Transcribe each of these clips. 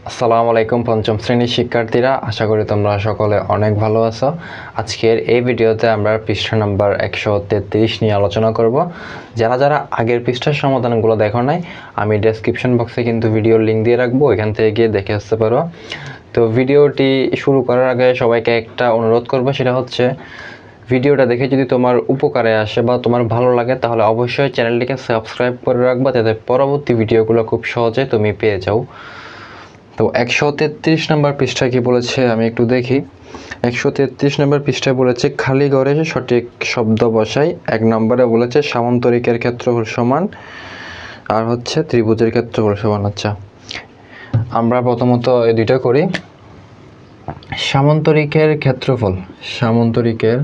আসসালামু আলাইকুম পঞ্চম শ্রেণীর শিক্ষার্থীরা, আশা করি তোমরা সকলে অনেক ভালো আছো। আজকের এই ভিডিওতে আমরা পৃষ্ঠা নাম্বার 133 নিয়ে আলোচনা করব। যারা যারা আগের পৃষ্ঠার সমাধানগুলো দেখো নাই, আমি ডেসক্রিপশন বক্সে কিন্তু ভিডিওর লিঙ্ক দিয়ে রাখবো, এখান থেকে গিয়ে দেখে আসতে পারো। তো ভিডিওটি শুরু করার আগে সবাইকে একটা অনুরোধ করব, সেটা হচ্ছে ভিডিওটা দেখে যদি তোমার উপকারে আসে বা তোমার ভালো লাগে তাহলে অবশ্যই চ্যানেলটিকে সাবস্ক্রাইব করে রাখবা, যাতে পরবর্তী ভিডিওগুলো খুব সহজে তুমি পেয়ে যাও। তো 133 নম্বর পৃষ্ঠায় কি বলেছে আমি একটু দেখি। 133 নম্বর পৃষ্ঠায় বলেছে খালি ঘরে সঠিক শব্দ বসাই। 1 নম্বরে বলেছে সামান্তরিকের ক্ষেত্রফল সমান, আর হচ্ছে ত্রিভুজের ক্ষেত্রফল সমান। আচ্ছা, আমরা প্রথমত এই দুইটা করি। সামান্তরিকের ক্ষেত্রফল, সামান্তরিকের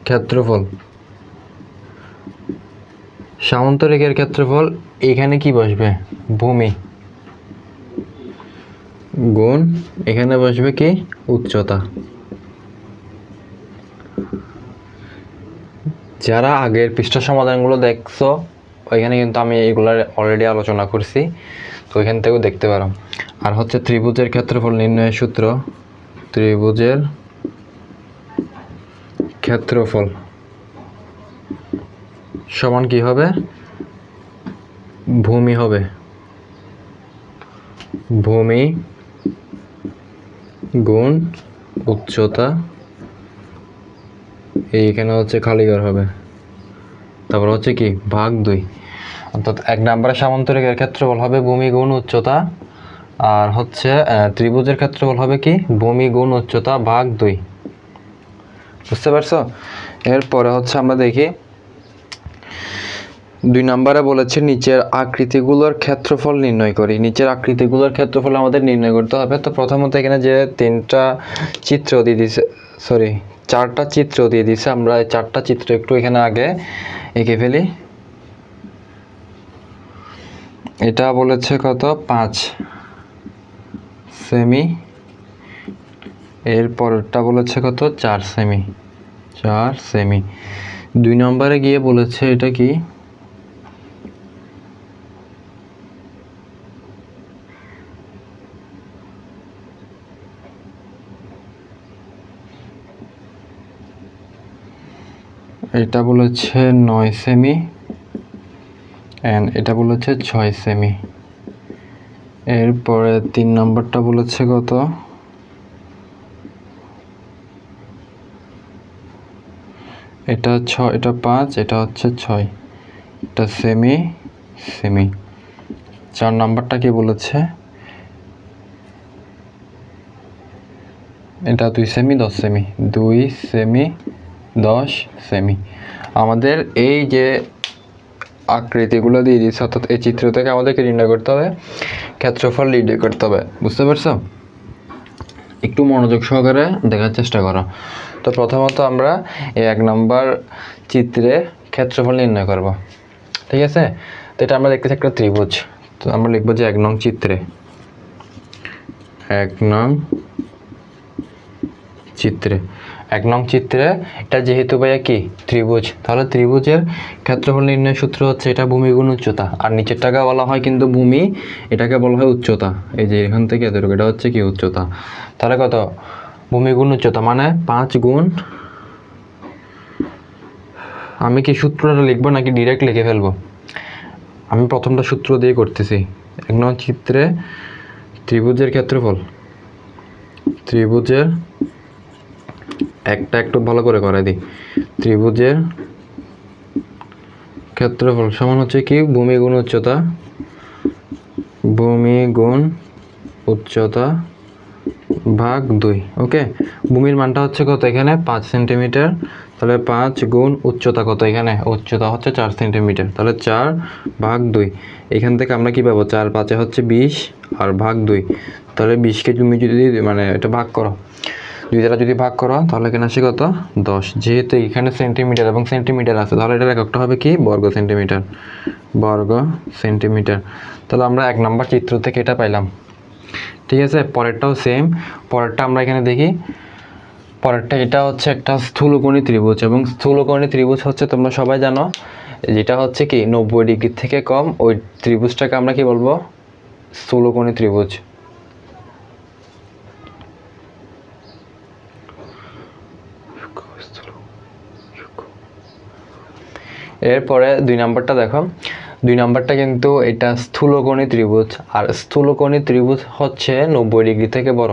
ক্ষেত্রফল, সামান্তরিকের ক্ষেত্রফল এখানে কি বসবে? ভূমি গুণ এখানে বসবে কি? উচ্চতা। যারা আগের পৃষ্ঠা সমাধানগুলো দেখছো ওইখানে কিন্তু আমি এগুলো অলরেডি আলোচনা করছি, তো ওইখান থেকেও দেখতে পারো। আর হচ্ছে ত্রিভুজের ক্ষেত্রফল নির্ণয়ের সূত্র, ত্রিভুজের ক্ষেত্রফল সমান কি হবে? ভূমি হবে, ভূমি গুণ উচ্চতা। এইখানে হচ্ছে খালিঘর হবে, তারপর হচ্ছে কি ভাগ 2। অর্থাৎ 1 নম্বরে সামান্তরিকের ক্ষেত্রফল হবে ভূমি গুণ উচ্চতা, আর হচ্ছে ত্রিভুজের ক্ষেত্রফল হবে কি? ভূমি গুণ উচ্চতা ভাগ 2। বুঝতে পারছো? এরপরে হচ্ছে আমরা দেখি 2 নম্বরে বলেছে নিচের আকৃতিগুলোর ক্ষেত্রফল নির্ণয় করি। নিচের আকৃতিগুলোর ক্ষেত্রফল আমাদের নির্ণয় করতে হবে। তো প্রথমত এখানে যে 3টা চিত্র দিয়ে দিছে, 4টা চিত্র দিয়ে দিছে, আমরা এই 4টা চিত্র একটু এখানে আগে এঁকে ফেলি। এটা বলেছে কত? 5 সেমি। এর পরেরটা বলেছে কত? 4 সেমি, 4 সেমি। 2 নম্বরে গিয়ে বলেছে এটা কি? এটা বলেছে 9 সেমি, এন্ড এটা বলেছে 6 সেমি। এরপরে 3 নম্বরটা বলেছে কত? এটা 6, এটা 5, এটা হচ্ছে 6, এটা সেমি সেমি। 4 নম্বরটা কি বলেছে? এটা 2 সেমি 10 সেমি, 2 সেমি 10 সেমি। আমাদের এই যে আকৃতিগুলো দিয়ে দিচ্ছে, অর্থাৎ এই চিত্র থেকে আমাদেরকে নির্ণয় করতে হবে ক্ষেত্রফল নির্ণয় করতে হবে। বুঝতে পারছো? একটু মনোযোগ সহকারে দেখার চেষ্টা করো। তো প্রথমত আমরা এই 1 নম্বর চিত্রে ক্ষেত্রফল নির্ণয় করব, ঠিক আছে? তো এটা আমরা দেখতেছি একটা ত্রিভুজ, তো আমরা লিখবো যে 1 নং চিত্রে, 1 নং চিত্রে, 1 নং চিত্রে এটা যেহেতু ভাইয়া কি ত্রিভুজ, তাহলে ত্রিভুজের ক্ষেত্রফল নির্ণয় সূত্র হচ্ছে এটা ভূমি গুণ উচ্চতা। আর নিচেরটাকে বলা হয় কিন্তু ভূমি, এটাকে বলা হয় উচ্চতা। এই যে এখান থেকে এতটুকু এটা হচ্ছে কি উচ্চতা। তাহলে কত? ভূমি গুণ উচ্চতা মানে 5 গুণ, আমি কি সূত্রটা লিখবো নাকি ডিরেক্ট লিখে ফেলবো? আমি প্রথমটা সূত্র দিয়ে করতেছি। 1 নং চিত্রে ত্রিভুজের ক্ষেত্রফল, ত্রিভুজের একটা একটু ভালো করে করাই দিই। ত্রিভুজের ক্ষেত্রফল সমান হচ্ছে কি? ভূমি গুণ উচ্চতা, ভূমি গুণ উচ্চতা ভাগ 2। ওকে, ভূমির মানটা হচ্ছে কত এখানে? 5 সেন্টিমিটার। তাহলে 5 গুণ উচ্চতা কত? এখানে উচ্চতা হচ্ছে 4 সেন্টিমিটার, তাহলে 4 ভাগ 2। এখান থেকে আমরা কি পাবো? 4 5 হচ্ছে 20 আর ভাগ 2, তাহলে 20কে তুমি যদি মানে এটা ভাগ করো, 2 দ্বারা যদি ভাগ করো তাহলে এখানে আসে কত? 10। যেহেতু এখানে সেন্টিমিটার এবং সেন্টিমিটার আছে, তাহলে এটার এককটা হবে কি? বর্গ সেন্টিমিটার, বর্গ সেন্টিমিটার। তাহলে আমরা 1 নম্বর চিত্র থেকে এটা পাইলাম, ঠিক আছে? পরেরটাও সেম। পরেরটা আমরা এখানে দেখি। পরেরটা এটা হচ্ছে একটা স্থূলকোণী ত্রিভুজ, এবং স্থূলকোণী ত্রিভুজ হচ্ছে তোমরা সবাই জানো যেটা হচ্ছে কি 90 ডিগ্রি থেকে কম, ওই ত্রিভুজটাকে আমরা কি বলবো? স্থূলকোণী ত্রিভুজ। এরপরে 2 নাম্বারটা দেখো, 2 নাম্বারটা কিন্তু এটা স্থূলকোণী ত্রিভুজ, আর স্থূলকোণী ত্রিভুজ হচ্ছে 90 ডিগ্রি থেকে বড়।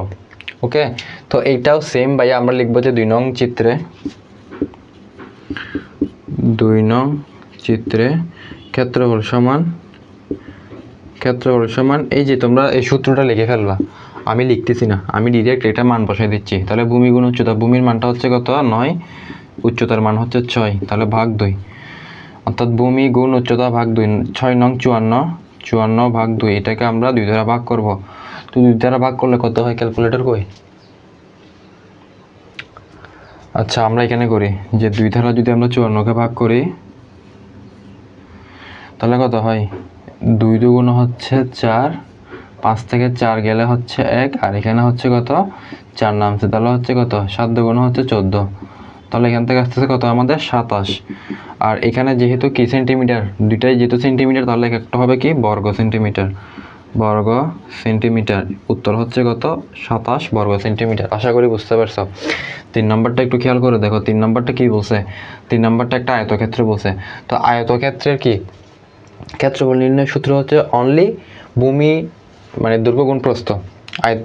ওকে, তো এইটাও সেম ভাই, আমরা লিখবো যে 2 নং চিত্রে, 2 নং চিত্রে ক্ষেত্রফল সমান এই যে তোমরা এই সূত্রটা লিখে ফেলবা, আমি লিখতেছি না, আমি ডিরেক্ট এটা মান বসাই দিচ্ছি। তাহলে ভূমি গুণ উচ্চতা, ভূমির মানটা হচ্ছে কত? 9, উচ্চতার মান হচ্ছে 6, তাহলে ভাগ 2, অর্থাৎ ভূমি গুণ উচ্চতা ভাগ 2, 6 নং 54 ভাগ 2, এটাকে আমরা 2 দ্বারা ভাগ করব। তো 2 দ্বারা ভাগ করলে কত হয়? ক্যালকুলেটর কই? আচ্ছা আমরা এখানে করি যে 2 দ্বারা যদি আমরা 54কে ভাগ করি তাহলে কত হয়? 2 দুগুণ হচ্ছে 4, 5 থেকে 4 গেলে হচ্ছে 1, আর এখানে হচ্ছে কত? 4 নামছে, তাহলে হচ্ছে কত? 7 দুগুণ হচ্ছে 14, তাহলে এখান থেকে আসতেছে কত আমাদের? 27। আর এখানে যেহেতু কি সেন্টিমিটার, দুইটাই যেহেতু সেন্টিমিটার, তাহলে একটা হবে কি বর্গ সেন্টিমিটার, উত্তর হচ্ছে কত? 27 বর্গ সেন্টিমিটার। আশা করি বুঝতে পারছো। 3 নম্বরটা একটু খেয়াল করে দেখো, 3 নম্বরটা কি বলছে? 3 নম্বরটা একটা আয়তক্ষেত্র বলছে। তো আয়তক্ষেত্রের কি ক্ষেত্রফল নির্ণয়ের সূত্র হচ্ছে অনলি ভূমি মানে দৈর্ঘ্য গুণ প্রস্থ।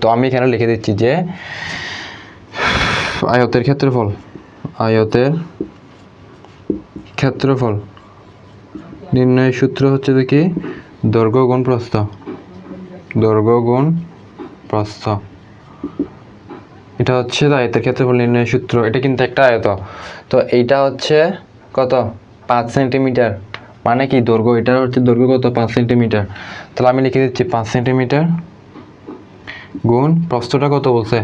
তো আমি এখানে লিখে দিচ্ছি যে আয়তের ক্ষেত্রফল নির্ণয়ের সূত্র হচ্ছে দেখি দৈর্ঘ্য গুণ প্রস্থ। এটা হচ্ছে আয়তের ক্ষেত্রফল নির্ণয়ের সূত্র। এটা কিন্তু একটা আয়ত, তো এইটা হচ্ছে কত? 5 সেন্টিমিটার, মানে কি দৈর্ঘ্য, এটা হচ্ছে দৈর্ঘ্য কত? 5 সেন্টিমিটার। তাহলে আমি লিখে দিচ্ছি 5 সেন্টিমিটার গুণ প্রস্থটা কত বলছে?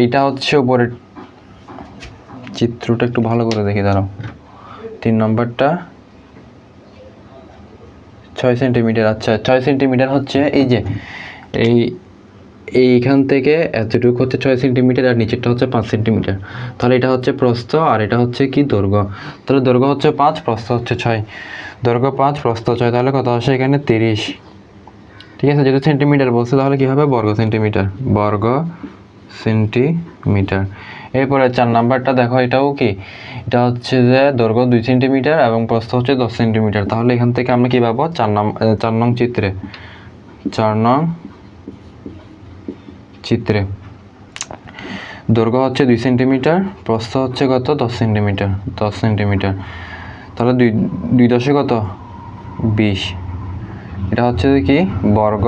এইটা হচ্ছে উপরের চিত্রটা একটু ভালো করে দেখি দাঁড়াও। 3 নম্বরটা 6 সেন্টিমিটার। আচ্ছা 6 সেন্টিমিটার হচ্ছে এই যে এইখান থেকে এতটুকু হচ্ছে 6 সেন্টিমিটার, আর নিচেরটা হচ্ছে 5 সেন্টিমিটার। তাহলে এটা হচ্ছে প্রস্থ, আর এটা হচ্ছে কি দৈর্ঘ্য। তাহলে দৈর্ঘ্য হচ্ছে 5, প্রস্থ হচ্ছে 6, দৈর্ঘ্য 5 প্রস্থ 6, তাহলে কত আসে এখানে? 30। ঠিক আছে, যেহেতু সেন্টিমিটার বলছে তাহলে কি হবে? বর্গ সেন্টিমিটার। এরপরে 4 নাম্বারটা দেখো, এটাও কি, এটা হচ্ছে যে দৈর্ঘ্য 2 সেন্টিমিটার এবং প্রস্থ হচ্ছে 10 সেন্টিমিটার। তাহলে এখান থেকে আমরা কি পাবো? 4 নং চিত্রে দৈর্ঘ্য হচ্ছে 2 সেন্টিমিটার, প্রস্থ হচ্ছে কত? 10 সেন্টিমিটার। তাহলে 2 দশে কত? 20। এটা হচ্ছে কি বর্গ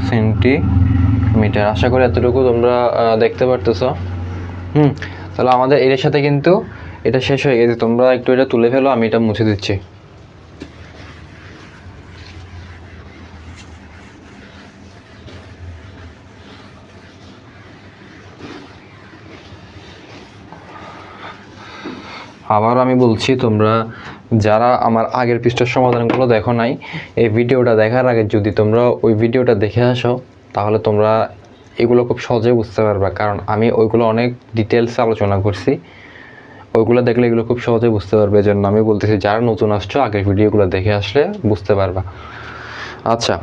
সেন্টিমিটার। আশা করি এতটুকু তোমরা দেখতে পারতেছো। তাহলে আমাদের এর সাথে কিন্তু এটা শেষ হয়ে গেছে। তোমরা একটু এটা তুলে ফেলো, আমি এটা মুছে দিচ্ছি। আবার আমি বলছি, তোমরা যারা আমার আগের পৃষ্ঠার সমাধানগুলো দেখো নাই, এই ভিডিওটা দেখার আগে যদি তোমরা ওই ভিডিওটা দেখে আসো তাহলে তোমরা এগুলো খুব সহজে বুঝতে পারবে, কারণ আমি ওইগুলো অনেক ডিটেলসে আলোচনা করছি। ওইগুলো দেখলে এগুলো খুব সহজে বুঝতে পারবে, এজন্য আমি বলতেছি যারা নতুন আসছো আগের ভিডিওগুলো দেখে আসলে বুঝতে পারবা। আচ্ছা,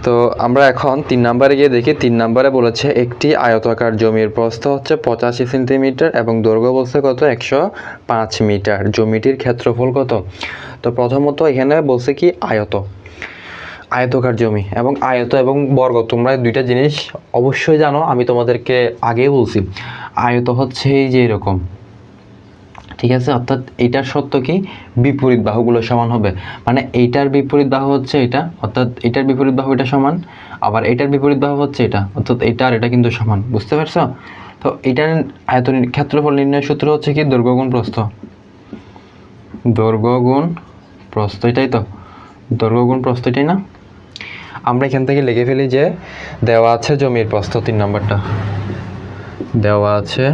তো আমরা এখন 3 নম্বরে গিয়ে দেখি। 3 নম্বরে বলেছে একটি আয়তাকার জমির প্রস্থ হচ্ছে 85 সেন্টিমিটার এবং দৈর্ঘ্য বলছে কত? 105 মিটার। জমিটির ক্ষেত্রফল কত? তো প্রথমত এখানে বলছে কি আয়তকার জমি, এবং আয়ত এবং বর্গ তোমরা দুইটা জিনিস অবশ্যই জানো। আমি তোমাদেরকে আগেই বলছি, আয়ত হচ্ছে এই যে এরকম, ঠিক আছে, অর্থাৎ এইটার সত্য কি বিপরীত বাহুগুলো সমান হবে, মানে এইটার বিপরীত বাহু হচ্ছে এটা, অর্থাৎ এটার বিপরীত বাহু এটা সমান, আবার এটার বিপরীত বাহু হচ্ছে এটা, অর্থাৎ এটা আর এটা কিন্তু সমান। বুঝতে পারছো? তো এটার আয়তনের ক্ষেত্রফল নির্ণয়ের সূত্র হচ্ছে কি দৈর্ঘ্য গুণ প্রস্থ, এটাই তো দৈর্ঘ্য গুণ প্রস্থ, এটাই না? আমরা এখান থেকে লিখে ফেলি যে দেওয়া আছে জমির প্রস্থ, 3 নম্বরটা দেওয়া আছে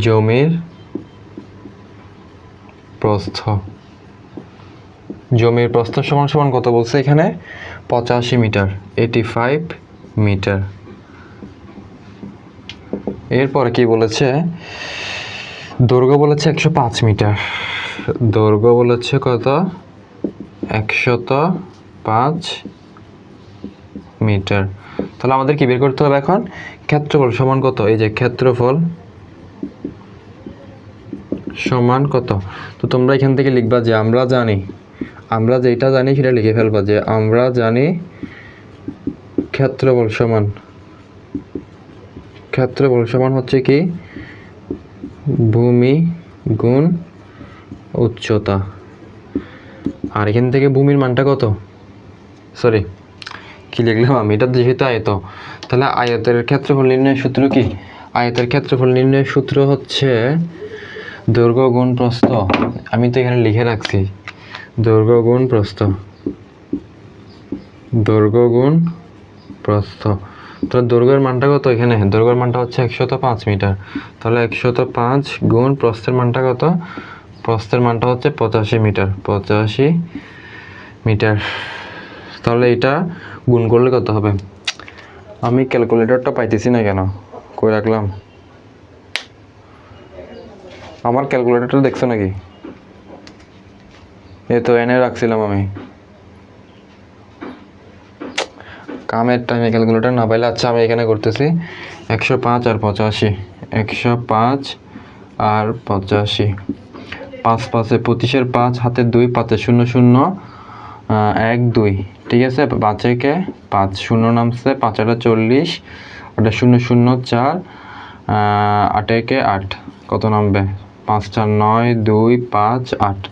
জমির প্রস্থ সমান কত বলছে এখানে? 85 মিটার, 85 মিটার। এরপরে কি বলেছে, দৈর্ঘ্য বলেছে 105 মিটার, দৈর্ঘ্য বলেছে কত 105 মিটার। তাহলে আমাদের কি বের করতে হবে এখন, ক্ষেত্রফল সমান কত, এই যে ক্ষেত্রফল সমান কত। তো তোমরা এখান থেকে লিখবা যে আমরা জানি, আমরা যেটা জানি সেটা লিখে ফেলবা, যে আমরা জানি ক্ষেত্রফল সমান, ক্ষেত্রফল সমান হচ্ছে কি ভূমি গুণ উচ্চতা। আর এখান থেকে ভূমির মানটা কত, সরি কি লিখলাম আমি, এটা যেহেতু আয়ত, তাহলে আয়তের ক্ষেত্রফল নির্ণয়ের সূত্র কি, আয়তের ক্ষেত্রফল নির্ণয়ের সূত্র হচ্ছে দৈর্ঘ্য গুণ প্রস্থ। আমি তো এখানে লিখে রাখছি দৈর্ঘ্য গুণ প্রস্থ, দৈর্ঘ্য গুণ প্রস্থ। তাহলে দৈর্ঘ্যের মানটা কত, এখানে দৈর্ঘ্যের মানটা হচ্ছে 105 মিটার, তাহলে 105 গুণ প্রস্থের মানটা কত, প্রস্থের মানটা হচ্ছে 85 মিটার, 85 মিটার। তাহলে এটা গুণ করলে কত হবে, আমি ক্যালকুলেটরটা পাইতেছি না কেন, কই রাখলাম, আমার ক্যালকুলেটরটা দেখছো নাকি, এই তো এনে রাখছিলাম আমি, কামের টাইমে ক্যালকুলেটর না পাইলে, আচ্ছা আমি এখানে করতেছি 105 আর 85, 105 আর 85, 5 5 25-এর 5, হাতে 2, 5 0 0 1 2, ঠিক আছে, 5 একে 5 0 নামছে, 5 8 40, ওটা 0 0 4, 8 একে 8, কত নামবে 5 4 9 2 5 8,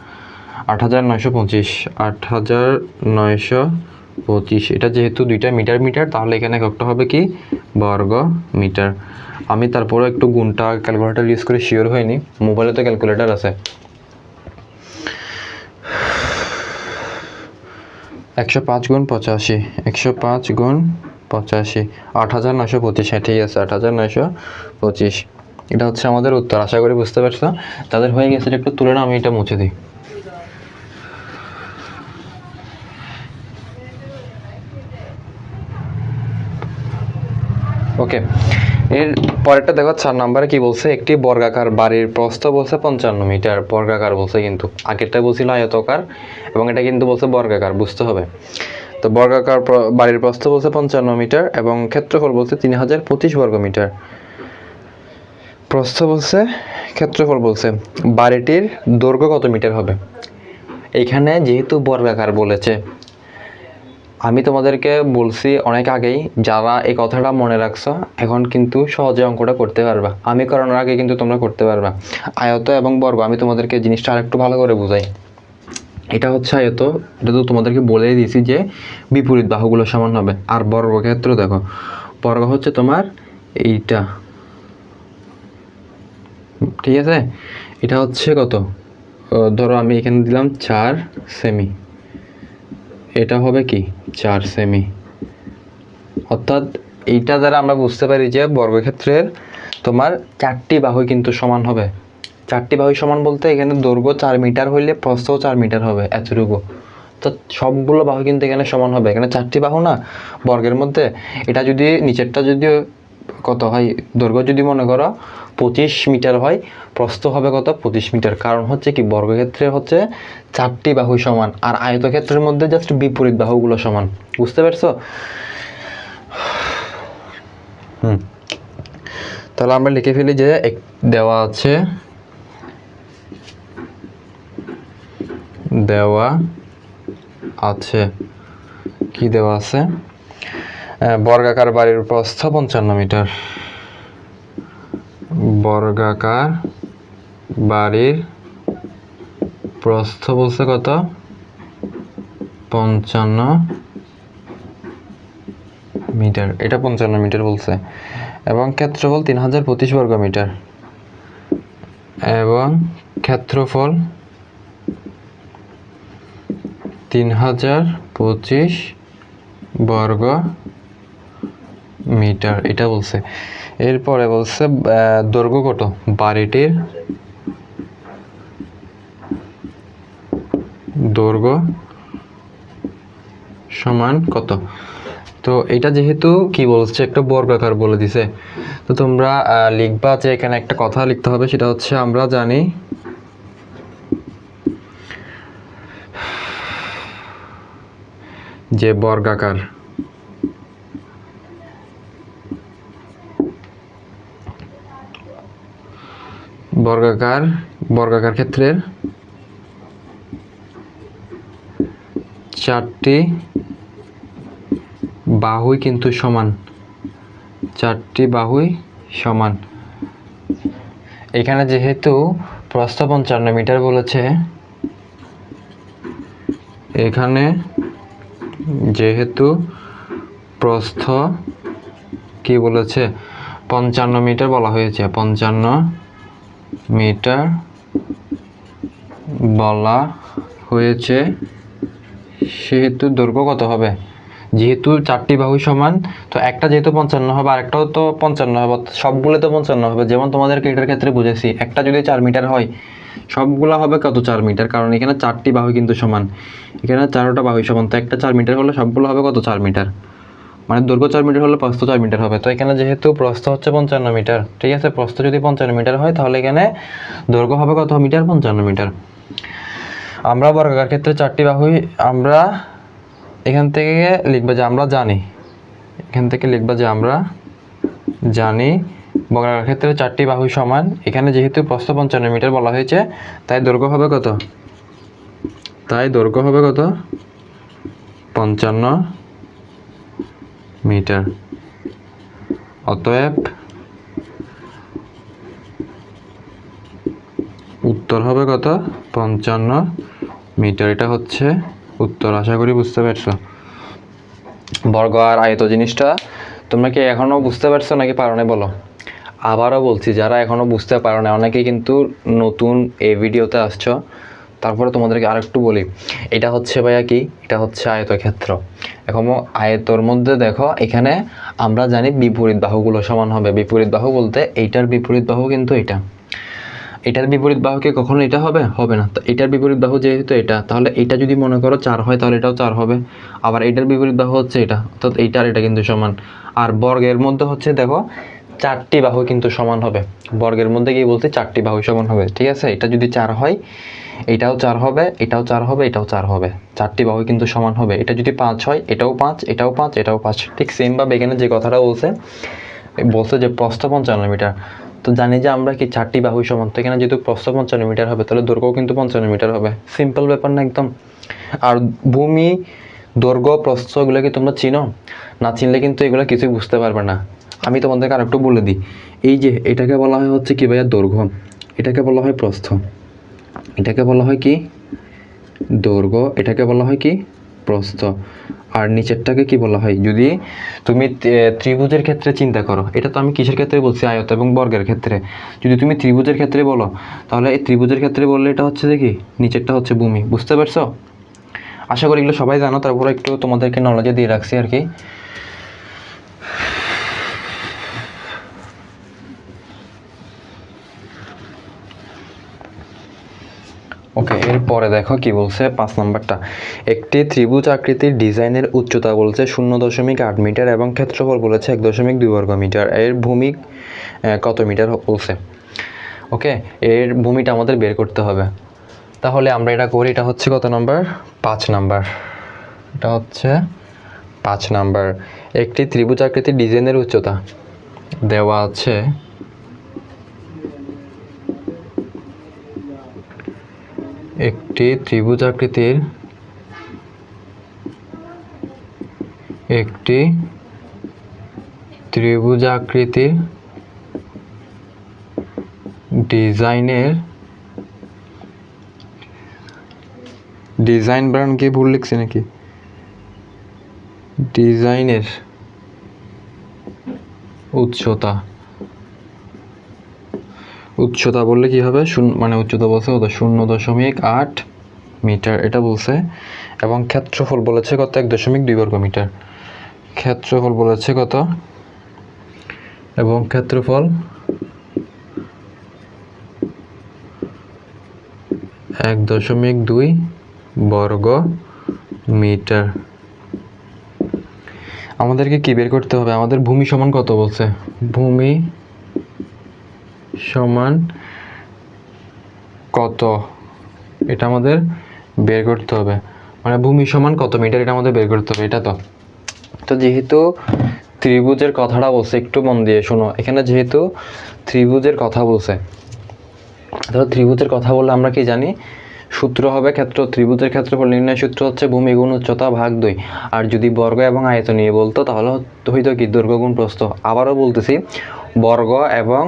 8925, 8925। এটা যেহেতু দুইটা মিটার মিটার, তাহলে এখানে এককটা হবে কি বর্গ মিটার। আমি তারপরে একটু গুণটা ক্যালকুলেটর ইউজ করে শিওর হয়নি, মোবাইলে তো ক্যালকুলেটর আছে। 105 গুণ 85, 105 গুণ 85, 8925, হ্যাঁ ঠিক আছে 8925, এটা হচ্ছে আমাদের উত্তর। আশা করি বুঝতে পারছো, তাদের হয়ে গেছে, একটু তুলে না, আমি এটা মুছে দিই। ওকে, এর পরেরটা দেখো 4 নম্বরে কি বলছে, একটি বর্গাকার বাড়ির প্রস্থ বলছে 55 মিটার, বর্গাকার বলছে, কিন্তু আগেরটা বলছিল আয়তাকার, এবং এটা কিন্তু বলছে বর্গাকার, বুঝতে হবে। তো বর্গাকার বাড়ির প্রস্থ বলছে 55 মিটার এবং ক্ষেত্রফল বলছে 3025 বর্গ মিটার। প্রস্থ বলছে, ক্ষেত্রফল বলছে, বাড়িটির দৈর্ঘ্য কত মিটার হবে। এইখানে যেহেতু বর্গাকার বলেছে, আমি তোমাদেরকে বলছি অনেক আগেই, যারা এই কথাটা মনে রাখছো এখন কিন্তু সহজে অঙ্কটা করতে পারবা, আমি করানোর আগে কিন্তু তোমরা করতে পারবা। আয়ত এবং বর্গ, আমি তোমাদেরকে জিনিসটা আরেকটু ভালো করে বুঝাই। এটা হচ্ছে আয়ত, এটা তো তোমাদেরকে বলেই দিয়েছি যে বিপরীত বাহুগুলো সমান হবে। আর বর্গক্ষেত্র দেখো, বর্গ হচ্ছে তোমার এইটা, ঠিক আছে, এটা হচ্ছে কত, ধরো আমি এখানে দিলাম 4 সেমি, এটা হবে কি 4 সেমি। অর্থাৎ এইটা দ্বারা আমরা বুঝতে পারি যে বর্গক্ষেত্রের তোমার 4টি বাহু কিন্তু সমান হবে। 4টি বাহু সমান বলতে এখানে দৈর্ঘ্য 4 মিটার হইলে প্রস্থও 4 মিটার হবে, এতটুকু। তো সবগুলো বাহু কিন্তু এখানে সমান হবে, এখানে 4টি বাহু না বর্গের মধ্যে। এটা যদি নিচেরটা যদি কত হয়, দৈর্ঘ্য যদি মনে করো 25 মিটার হয়, প্রস্থ হবে কত 25 মিটার। কারণ হচ্ছে কি বর্গক্ষেত্রে হচ্ছে 4টি বাহু সমান, আর আয়তক্ষেত্রের মধ্যে জাস্ট বিপরীত বাহুগুলো সমান, বুঝতে পারছো। তাহলে আমরা লিখে ফেলি যে দেওয়া আছে, দেওয়া আছে, কি দেওয়া আছে, বর্গাকার বাড়ির প্রস্থ 55 মিটার, বর্গাকার বাড়ির প্রস্থ বলছে কত 55 মিটার, এটা 55 মিটার বলছে, এবং ক্ষেত্রফল 3025 বর্গ মিটার, এবং ক্ষেত্রফল 3025 বর্গ মিটার, এটা বলছে। এরপরে বলছে দৈর্ঘ্য কত, বাড়িটির দৈর্ঘ্য সমান কত। তো তো এটা যেহেতু কি বলছে একটা বর্গাকার বলে দিছে, তো তোমরা লিখবা যে এখানে একটা কথা লিখতে হবে, সেটা হচ্ছে আমরা জানি যে বর্গাকার বর্গাকার বর্গাকার ক্ষেত্রের চারটি বাহুই কিন্তু সমান, চারটি বাহুই সমান। এখানে যেহেতু প্রস্থ 55 মিটার বলেছে, এখানে যেহেতু প্রস্থ কি বলেছে 55 মিটার বলা হয়েছে, 55 মিটার বলা হয়েছে, সেহেতু দৈর্ঘ্য কত হবে? যেহেতু চারটি বাহু সমান, তো একটা যেহেতু 55 হবে আর একটাও তো 55 হবে, সবগুলো তো 55 হবে। যেমন তোমাদেরকে এটার ক্ষেত্রে বুঝেছি, একটা যদি 4 মিটার হয় সবগুলা হবে কত? 4 মিটার, কারণ এখানে চারটি বাহু কিন্তু সমান, এখানে চারোটা বাহু সমান, তো একটা 4 মিটার হলে সবগুলো হবে কত? 4 মিটার। মানে দৈর্ঘ্য 4 মিটার হলে প্রস্থ 4 মিটার হবে। তো এখানে যেহেতু প্রস্থ হচ্ছে 55 মিটার, ঠিক আছে, প্রস্থ যদি 55 মিটার হয় তাহলে এখানে দৈর্ঘ্য হবে কত মিটার? 55 মিটার। আমরা বর্গাকার ক্ষেত্রে চারটি বাহুই আমরা এখান থেকে লিখবো যে আমরা জানি, এখান থেকে লিখবা যে আমরা জানি বর্গাকার ক্ষেত্রে চারটি বাহু সমান। এখানে যেহেতু প্রস্থ 55 মিটার বলা হয়েছে, তাই দৈর্ঘ্য হবে কত? তাই দৈর্ঘ্য হবে কত? 55 মিটার। অতএব উত্তর হবে কত? 55 মিটার। এটা হচ্ছে উত্তর। আশা করি বুঝতে পারছো বর্গ আর আয়ত জিনিসটা। তোমরা কি এখনো বুঝতে পারছো নাকি পারো না বলো? আবারও বলছি, যারা এখনো বুঝতে পারো না, অনেকেই কিন্তু নতুন এই ভিডিওতে আসছো, তারপরে তোমাদেরকে আরেকটু বলি, এটা হচ্ছে ভাইয়া কি, এটা হচ্ছে আয়তক্ষেত্র। এখন আয়তর মধ্যে দেখো, এখানে আমরা জানি বিপরীত বাহুগুলো সমান হবে। বিপরীত বাহু বলতে এইটার বিপরীত বাহু কিন্তু এটা, এটার বিপরীত বাহু কি কখনো এটা হবে? হবে না। তো এটার বিপরীত বাহু যেহেতু এটা, তাহলে এটা যদি মনে করো 4 হয় তাহলে এটাও 4 হবে। আবার এটার বিপরীত বাহু হচ্ছে এটা, অর্থাৎ এইটা আর এটা কিন্তু সমান। আর বর্গের মধ্যে হচ্ছে দেখো চারটি বাহু কিন্তু সমান হবে। বর্গের মধ্যে কি বলতে চারটি বাহু সমান হবে, ঠিক আছে। এটা যদি 4 হয় এটাও 4 হবে, এটাও 4 হবে, এটাও 4 হবে, চারটি বাহু কিন্তু সমান হবে। এটা যদি 5 হয় এটাও 5, এটাও 5, এটাও 5। ঠিক সেমভাবে এখানে যে কথাটা বলছে যে প্রস্থ 55 মিটার, তো জানি যে আমরা কি চারটি বাহু সমান, তো এখানে যেহেতু প্রস্থ 55 মিটার হবে তাহলে দৈর্ঘ্যও কিন্তু 55 মিটার হবে। সিম্পল ব্যাপার না একদম। আর ভূমি, দৈর্ঘ্য, প্রস্থ এগুলো কি তোমরা চিনো? না চিনলে কিন্তু এগুলো কিছুই বুঝতে পারবে না। আমি তোমাদেরকে আরেকটু বলে দিই, এই যে এটাকে বলা হয় হচ্ছে কি ভাইয়া দৈর্ঘ্য, এটাকে বলা হয় প্রস্থ, এটাকে বলা হয় কি দৈর্ঘ্য, এটাকে বলা হয় কি প্রস্থ। আর নিচেরটাকে কি বলা হয়? যদি তুমি ত্রিভুজের ক্ষেত্রে চিন্তা করো, এটা তো আমি কিসের ক্ষেত্রে বলছি? আয়ত এবং বর্গের ক্ষেত্রে। যদি তুমি ত্রিভুজের ক্ষেত্রে বলো, তাহলে এই ত্রিভুজের ক্ষেত্রে বললে এটা হচ্ছে দেখি নিচেরটা হচ্ছে ভূমি। বুঝতে পারছো? আশা করি এগুলো সবাই জানো, তারপরে একটু তোমাদেরকে নলেজে দিয়ে রাখছি আর কি। ওকে, এরপরে দেখো কি বলছে 5 নম্বরটা। একটি ত্রিভুজ আকৃতির ডিজাইনের উচ্চতা বলছে 0.8 মিটার এবং ক্ষেত্রফল বলেছে 1.2 বর্গ মিটার। এর ভূমি কত মিটার বলছে। ওকে, এর ভূমিটা আমাদের বের করতে হবে। তাহলে আমরা এটা করি। এটা হচ্ছে কত নাম্বার? 5 নাম্বার। এটা হচ্ছে 5 নাম্বার। একটি ত্রিভুজ আকৃতির ডিজাইনের উচ্চতা দেওয়া আছে একটি ত্রিভুজ আকৃতির ডিজাইন ব্রান্ড কি ভুল লিখছি নাকি? ডিজাইনের উচ্চতা বললে কি হবে? মানে উচ্চতা বলছে কত? 0.8 মিটার এটা বলছে। এবং ক্ষেত্রফল বলেছে কত? 1.2 বর্গ মিটার। ক্ষেত্রফল বলেছে কত? এবং ক্ষেত্রফল 1.2 বর্গ মিটার। আমাদেরকে কি বের করতে হবে? আমাদের ভূমি সমান কত বলছে? ভূমি সমান কত, এটা আমাদের বের করতে হবে। মানে ভূমি সমান কত মিটার, এটা আমাদের বের করতে হবে, এটা তো। তো যেহেতু ত্রিভুজের কথাটা বলছে, একটু মন দিয়ে শোনো। এখানে যেহেতু ত্রিভুজের কথা বলছে, ধরো ত্রিভুজের কথা বললে আমরা কি জানি? সূত্র হবে ত্রিভুজের ক্ষেত্রফল নির্ণয় সূত্র হচ্ছে ভূমি গুণ উচ্চতা ভাগ 2। আর যদি বর্গ এবং আয়তন নিয়ে বলতো তাহলে হইতো কি দৈর্ঘ্য গুণ প্রস্থ। আবারও বলতেছি, বর্গ এবং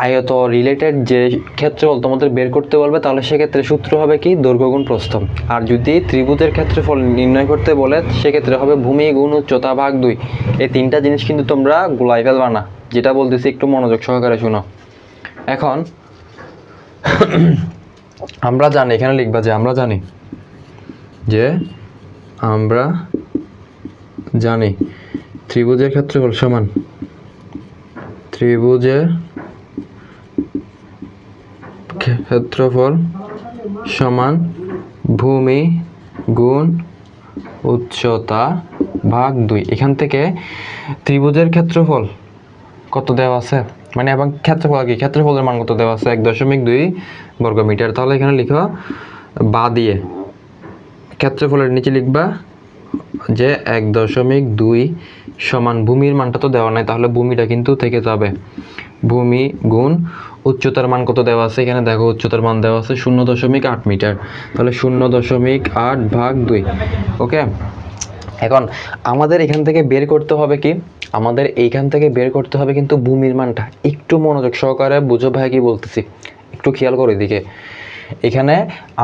আয়ত রিলেটেড যে ক্ষেত্রফল তোমাদের বের করতে বলবে তাহলে সেক্ষেত্রে সূত্র হবে কি দৈর্ঘ্য গুণ প্রস্থ। আর যদি ত্রিভুজের ক্ষেত্রফল নির্ণয় করতে বলে সেক্ষেত্রে হবে ভূমি গুণ উচ্চতা ভাগ 2। এই তিনটা জিনিস কিন্তু তোমরা গুলাই ফেলবা না, যেটা বলতেছি একটু মনোযোগ সহকারে শোনো। এখন আমরা জানি, এখানে লিখবা যে আমরা জানি ত্রিভুজের ক্ষেত্রফল সমান ত্রিভুজের ক্ষেত্রফল সমান ভূমি গুণ উচ্চতা ভাগ 2। এখান থেকে ত্রিভুজের ক্ষেত্রফল কত দেওয়া আছে, মানে এবং ক্ষেত্রফল কি, ক্ষেত্রফলের মান কত দেওয়া আছে 1.2 বর্গমিটার। তাহলে এখানে লিখো বা দিয়ে ক্ষেত্রফলের নিচে লিখবা যে 1.2 সমান ভূমির মানটা তো দেওয়া নাই, তাহলে ভূমিটা কিন্তু থেকে যাবে। ভূমি গুণ উচ্চতার মান কত দেওয়া আছে, এখানে দেখো উচ্চতার মান দেওয়া আছে 0.8 মিটার। তাহলে 0.8 ভাগ 2। ওকে, এখন আমাদের এখান থেকে বের করতে হবে কি, আমাদের এইখান থেকে বের করতে হবে কিন্তু ভূমির মানটা। একটু মনোযোগ সহকারে বুঝো ভাই কি বলতেছি, একটু খেয়াল করে এদিকে। এখানে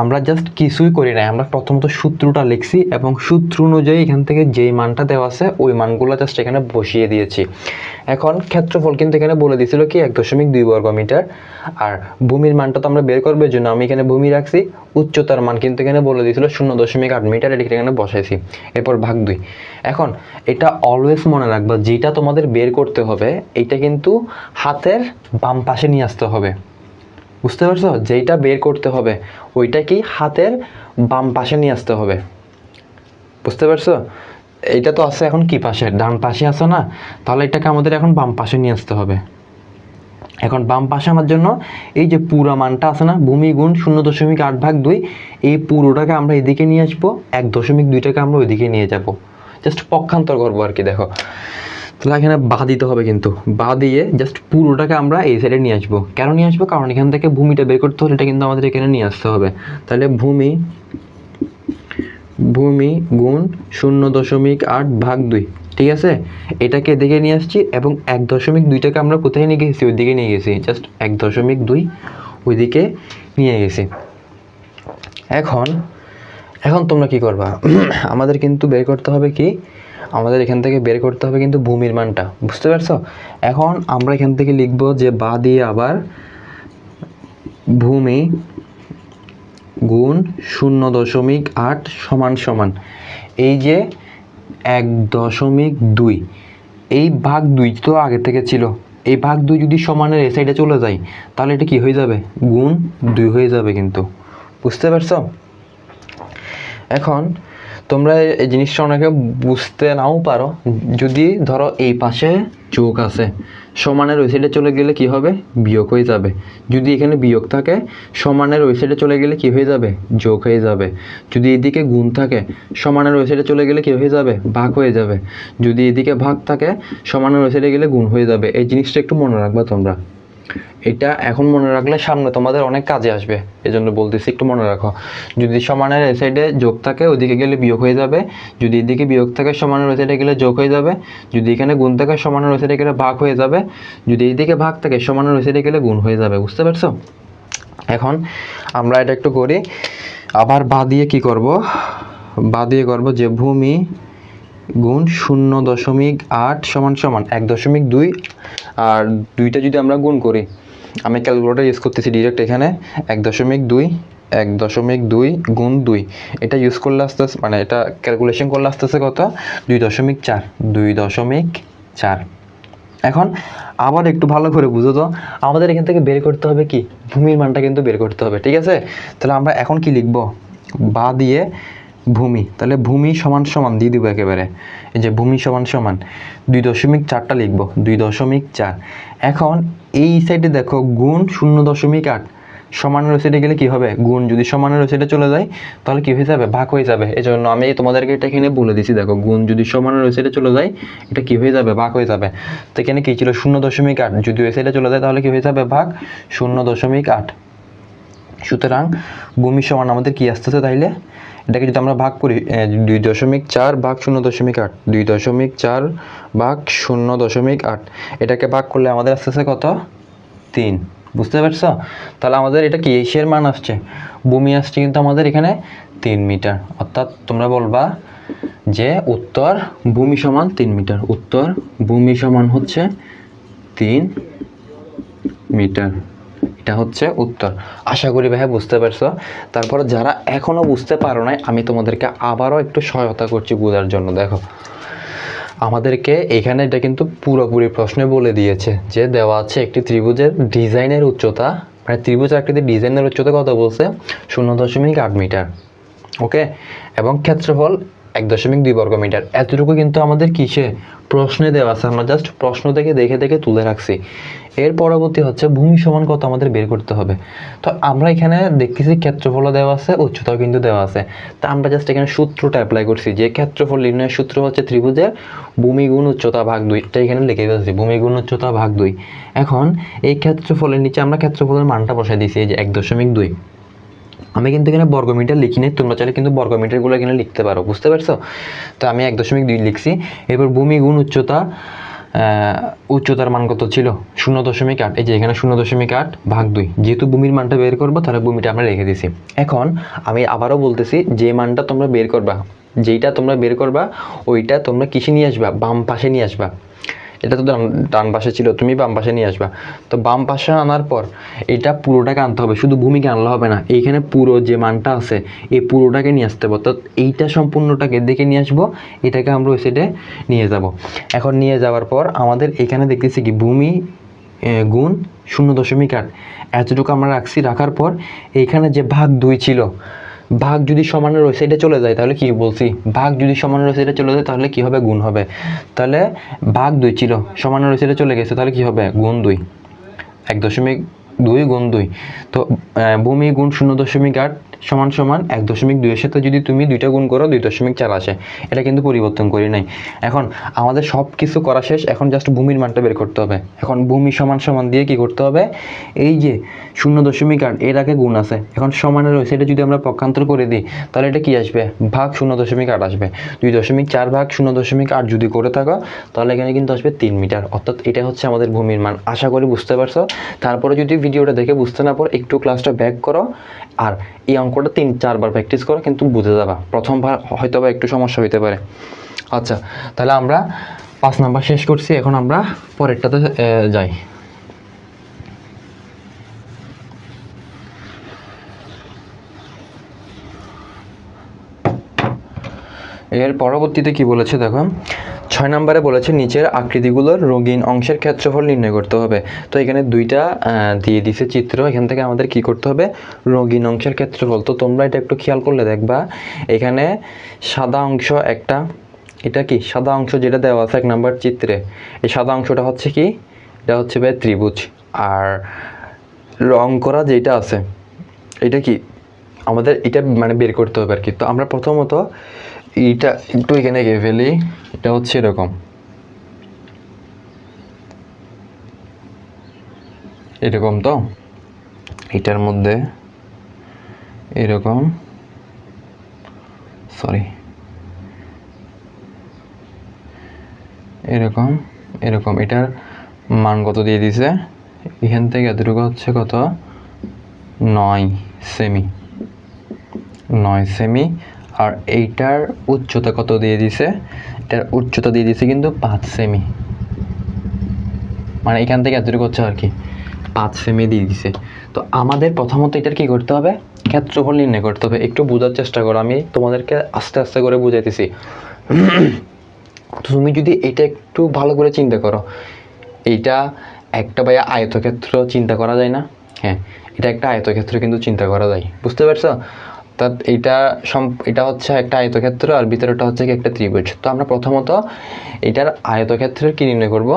আমরা জাস্ট কিছুই করি নাই, আমরা প্রথমত সূত্রটা লিখছি এবং সূত্র অনুযায়ী এখান থেকে যেই মানটা দেওয়া আছে ওই মানগুলো জাস্ট এখানে বসিয়ে দিয়েছি। এখন ক্ষেত্রফল কিন্তু এখানে বলে দিয়েছিল কি 1.2 বর্গমিটার। আর ভূমির মানটা তো আমরা বের করবার জন্য আমি এখানে ভূমি রাখছি। উচ্চতার মান কিন্তু এখানে বলে দিয়েছিল 0.8 মিটার, এটা এখানে বসাইছি। এরপর ভাগ 2। এখন এটা অলওয়েজ মনে রাখবা, যেটা তোমাদের বের করতে হবে এইটা কিন্তু হাতের বাম পাশে নিয়ে আসতে হবে। বুঝতে পারছো? যেইটা বের করতে হবে ওইটা কি হাতের বাম পাশে নিয়ে আসতে হবে। বুঝতে পারছো? এইটা তো আছে এখন কি পাশে, ডান পাশে আছে না, তাহলে এটাকে আমাদের এখন বাম পাশে নিয়ে আসতে হবে। এখন বাম পাশে আমার জন্য এই যে পুরো মানটা আছে না, ভূমি গুণ 0.8 ভাগ 2, এই পুরোটাকে আমরা এদিকে নিয়ে আসবো, 1.2টাকে আমরা ওইদিকে নিয়ে যাব, জাস্ট পক্ষান্তর করবো আর কি। দেখো তাহলে এখানে বা দিতে হবে, কিন্তু বা দিয়ে জাস্ট পুরোটাকে আমরা এই সাইডে নিয়ে আসবো। কেন নিয়ে আসবো? কারণ এখান থেকে ভূমিটা বের করতে হলে এটা কিন্তু আমাদের এখানে নিয়ে আসতে হবে। তাহলে ভূমি গুণ 0.8 ভাগ 2, ঠিক আছে? এটাকে এদিকে নিয়ে আসছি এবং 1.2টাকে আমরা কোথায় নিয়ে গেছি, ওইদিকে নিয়ে গেছি, জাস্ট 1.2 ওইদিকে নিয়ে গেছি। এখন তোমরা কি করবা? আমাদের কিন্তু বের করতে হবে কি, আমাদের এখান থেকে বের করতে হবে কিন্তু ভূমির মানটা। বুঝতে পারছো? এখন আমরা এখান থেকে লিখবো যে বা দিয়ে আবার ভূমি গুণ 0.8 সমান সমান এই যে 1.2, এই ভাগ 2 তো আগে থেকে ছিল, এই ভাগ 2 যদি সমানের এই সাইডে চলে যায় তাহলে এটা কি হয়ে যাবে, গুণ 2 হয়ে যাবে কিন্তু। বুঝতে পারছো? এখন তোমরা এই জিনিসটা অনেকে বুঝতে নাও পারো, যদি ধরো এই পাশে যোগ আছে, সমানের ওই সাইডে চলে গেলে কি হবে, বিয়োগ হয়ে যাবে। যদি এখানে বিয়োগ থাকে সমানের ওই সাইডে চলে গেলে কি হয়ে যাবে, যোগ হয়ে যাবে। যদি এদিকে গুণ থাকে সমানের ওই সাইডে চলে গেলে কি হয়ে যাবে, ভাগ হয়ে যাবে। যদি এদিকে ভাগ থাকে সমানের ওই সাইডে গেলে গুণ হয়ে যাবে। এই জিনিসটা একটু মনে রাখবা তোমরা। এটা এখন মনে রাখলে সামনে তোমাদের অনেক কাজে আসবে, এজন্য বলতেছি একটু মনে রাখো। যদি সমানের এই সাইডে যোগ থাকে ওইদিকে গেলে বিয়োগ হয়ে যাবে, যদি এদিকে বিয়োগ থাকে সমানের ওই সাইডে গেলে যোগ হয়ে যাবে, যদি এখানে গুণ থাকে সমানের ওই সাইডে গেলে ভাগ হয়ে যাবে, যদি এইদিকে ভাগ থাকে সমানের ওই সাইডে গেলে গুণ হয়ে যাবে। বুঝতে পারছো? এখন আমরা এটা একটু করি। আবার বা দিয়ে কি করব, বা দিয়ে করব যে ভূমি গুণ 0.8 সমান সমান 1.2, আর 2টা যদি আমরা গুণ করি, আমি ক্যালকুলেটর ইউজ করতেছি ডিরেক্ট, এখানে 1.2 গুণ 2, এটা ইউজ করলে আস্তে আস্তে মানে এটা ক্যালকুলেশন করলে আস্তে আস্তে কত, 2.4। এখন আবার একটু ভালো করে বুঝো তো, আমাদের এখান থেকে বের করতে হবে কি, ভূমির মানটা কিন্তু বের করতে হবে। ঠিক আছে? তাহলে আমরা এখন কি লিখব, বা দিয়ে ভূমি, তাহলে ভূমি সমান সমান দিয়ে দিব একেবারে। এই যে ভূমি সমান সমান 2.4টা লিখবো, 2.4। এখন এই সাইডে দেখো গুণ 0.8, সমানের ওই সাইডে গেলে কি হবে, গুণ যদি সমানের ওই সাইডে চলে যায় তাহলে কি হয়ে যাবে, ভাগ হয়ে যাবে। এই জন্য আমি তোমাদেরকে এটা এখানে বলে দিছি, দেখো গুণ যদি সমানের ওই সাইডে চলে যায় এটা কি হয়ে যাবে, ভাগ হয়ে যাবে। তো এখানে কি ছিল 0.8, যদি ওই সাইডে চলে যায় তাহলে কি হয়ে যাবে, ভাগ 0.8। সুতরাং ভূমি সমান আমাদের কি আসতেছে, তাইলে এটাকে যদি আমরা ভাগ করি 2.4 ভাগ 0.8, 2.4 ভাগ 0.8, এটাকে ভাগ করলে আমাদের আসতেছে কত, 3। বুঝতে পারছো? তাহলে আমাদের এটা কি এর মান আসছে, ভূমি আসছে কিন্তু আমাদের এখানে 3 মিটার। অর্থাৎ তোমরা বলবা যে উত্তর ভূমি সমান 3 মিটার, উত্তর ভূমি সমান হচ্ছে 3 মিটার। এটা হচ্ছে উত্তর। আশা করি ভাই বুঝতে পারছো। তারপর যারা এখনো বুঝতে পারো নাই, আমি তোমাদেরকে আবারও একটু সহায়তা করছি বোঝার জন্য। দেখো আমাদেরকে এখানে এটা কিন্তু পুরোপুরি প্রশ্নে বলে দিয়েছে যে দেওয়া আছে একটি ত্রিভুজের ডিজাইনের উচ্চতা, মানে ত্রিভুজ আকৃতির ডিজাইনের উচ্চতা কত বলছে, 0.8 মিটার। ওকে, এবং ক্ষেত্রফল 1.2 বর্গ মিটার। এতটুকু কিন্তু আমাদের কিসে, প্রশ্নে দেওয়া আছে, আমরা জাস্ট প্রশ্ন থেকে দেখে দেখে তুলে রাখছি। এর পরবর্তী হচ্ছে ভূমি সমান কত আমাদের বের করতে হবে। তো আমরা এখানে দেখতেছি ক্ষেত্রফলও দেওয়া আছে, উচ্চতাও কিন্তু দেওয়া আছে। তা আমরা জাস্ট এখানে সূত্রটা অ্যাপ্লাই করছি, যে ক্ষেত্রফল নির্ণয়ের সূত্র হচ্ছে ত্রিভুজের ভূমি গুণ উচ্চতা ভাগ 2, এটা এখানে লিখে ফেলছি, ভূমি গুণ উচ্চতা ভাগ 2। এখন এই ক্ষেত্রফলের নিচে আমরা ক্ষেত্রফলের মানটা বসাই দিয়েছি, এই যে 1.2। আমি কিন্তু এখানে বর্গমিটার লিখি নাই, তোমরা চাইলে কিন্তু বর্গমিটারগুলো এখানে লিখতে পারো। বুঝতে পারছো? তো আমি 1.2 লিখছি। এরপর ভূমি গুণ উচ্চতা, উচ্চতার মান কত ছিল, 0.8। এই যে এখানে 0.8 ভাগ 2, যেহেতু ভূমির মানটা বের করবো তাহলে ভূমিটা আমরা রেখে দিছি। এখন আমি আবারও বলতেছি, যে মানটা তোমরা বের করবা, যেইটা তোমরা বের করবা ওইটা তোমরা কিসে নিয়ে আসবা, বাম পাশে নিয়ে আসবা। এটা তো ডান পাশে ছিল, তুমি বাম পাশে নিয়ে আসবা। তো বাম পাশে আনার পর এটা পুরোটাকে আনতে হবে, শুধু ভূমিকে আনলে হবে না, এইখানে পুরো যে মানটা আছে এই পুরোটাকে নিয়ে আসতে হবে। তো এইটা সম্পূর্ণটাকে দেখে নিয়ে আসবো, এটাকে আমরা ওই সাইডে নিয়ে যাব। এখন নিয়ে যাওয়ার পর আমাদের এখানে দেখতেছি কি ভূমি গুণ 0.8, এতটুকু আমরা রাখছি। রাখার পর এইখানে যে ভাগ 2 ছিল, ভাগ যদি সমানের ওই সাইডে চলে যায় তাহলে কি বলছি, ভাগ যদি সমানের ওই সাইডে চলে যায় তাহলে কি হবে, গুণ হবে। তাহলে ভাগ 2 ছিল, সমানের ওই সাইডে চলে গেছে, তাহলে কি হবে, গুণ 2, 1.2 গুণ 2। তো ভূমি গুণ 0.8 সমান সমান 1.2 এর সাথে যদি তুমি 2টা গুণ করো 2.4 আসে। এটা কিন্তু পরিবর্তন করি নাই। এখন আমাদের সব কিছু করা শেষ, এখন জাস্ট ভূমির মানটা বের করতে হবে। এখন ভূমি সমান সমান দিয়ে কি করতে হবে, এই যে 0.8 এর আগে গুণ আছে, এখন সমানের ওই সাইডে যদি আমরা পক্ষান্তর করে দিই তাহলে এটা কি আসবে, ভাগ 0.8 আসবে। 2.4 ভাগ 0.8 যদি করে থাকো তাহলে এখানে কিন্তু আসবে 3 মিটার। অর্থাৎ এটা হচ্ছে আমাদের ভূমির মান। আশা করি বুঝতে পারছো। তারপরে যদি ভিডিওটা দেখে বুঝতে না পারো, একটু ক্লাসটা ব্যাক করো আর এই অঙ্কটা 3-4 বার প্র্যাকটিস করো, কিন্তু বুঝে যাবা। প্রথমবার হয়তো বা একটু সমস্যা হইতে পারে। আচ্ছা, তাহলে আমরা 5 নাম্বার শেষ করছি, এখন আমরা পরেরটাতে যাই। এর পরবর্তীতে কি বলেছে দেখো, 6 নম্বরে বলেছে নিচের আকৃতিগুলোর রঙিন অংশের ক্ষেত্রফল নির্ণয় করতে হবে। তো এখানে 2টা দিয়ে দিছে চিত্র, এখান থেকে আমাদের কি করতে হবে, রঙিন অংশের ক্ষেত্রফল। তো তোমরা এটা একটু খেয়াল করলে দেখবা এখানে সাদা অংশ একটা, এটা কি সাদা অংশ যেটা দেওয়া আছে 1 নম্বর চিত্রে, এই সাদা অংশটা হচ্ছে কি, এটা হচ্ছে ভাই ত্রিভুজ। আর রং করা যেটা আছে এটা কি, আমাদের এটা মানে বের করতে হবে আর কি। তো আমরা প্রথমত এইটা একটু এখানে এঁকে ফেলি, এটা হচ্ছে এরকম, এরকম। তো এটার মধ্যে এরকম, সরি এরকম এরকম, এটার মান কত দিয়ে দিছে, এখান থেকে এতটুকু হচ্ছে কত, 9 সেমি, 9 সেমি। আর এইটার উচ্চতা কত দিয়ে দিছে, এটার উচ্চতা দিয়ে দিছে কিন্তু 5 সেমি, মানে এখান থেকে এতটুকু হচ্ছে আর কি 5 সেমি দিয়ে দিছে। তো আমাদের প্রথমত এটার কি করতে হবে, ক্ষেত্রফল নির্ণয় করতে হবে। একটু বোঝার চেষ্টা করো, আমি তোমাদেরকে আস্তে আস্তে করে বুঝাইতেছি। তুমি যদি এটা একটু ভালো করে চিন্তা করো, এইটা একটা ভাইয়া আয়তক্ষেত্র চিন্তা করা যায় না, হ্যাঁ এটা একটা আয়তক্ষেত্র কিন্তু চিন্তা করা যায়। বুঝতে পারছো? অর্থাৎ এটা হচ্ছে একটা আয়তক্ষেত্র আর ভিতরেটা হচ্ছে কি একটা ত্রিভুজ। তো আমরা প্রথমত এটার আয়তক্ষেত্রের কি নির্ণয় করব,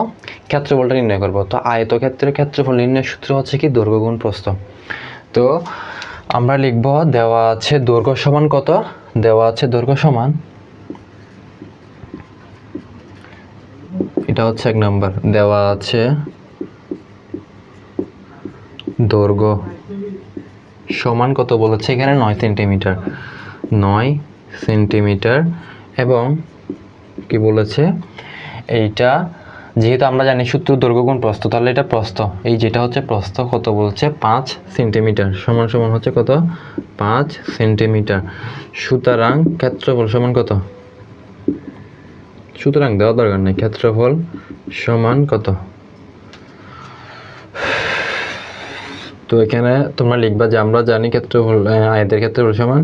ক্ষেত্রফলটা নির্ণয় করব। তো আয়তক্ষেত্রের ক্ষেত্রফল নির্ণয়ের সূত্র হচ্ছে কি দৈর্ঘ্য গুণ প্রস্থ। তো আমরা লিখব দেওয়া আছে দৈর্ঘ্য সমান কত, দেওয়া আছে দৈর্ঘ্য সমান, এটা হচ্ছে 1 নাম্বার, দেওয়া আছে দৈর্ঘ্য সমান কত বলেছে এখানে 9 সেন্টিমিটার, 9 সেন্টিমিটার। এবং কি বলেছে এইটা যেহেতু আমরা জানি সূত্র দৈর্ঘ্য গুণ প্রস্থ, তাহলে এটা প্রস্থ, এই যেটা হচ্ছে প্রস্থ কত বলছে 5 সেন্টিমিটার, সমান সমান হচ্ছে কত 5 সেন্টিমিটার। সুতরাং ক্ষেত্রফল সমান কত, সুতরাং দেওয়া দরকার নেই, ক্ষেত্রফল সমান কত। তো এখানে তোমরা লিখবা যে আমরা জানি ক্ষেত্রফল আয়তের ক্ষেত্রফল সমান,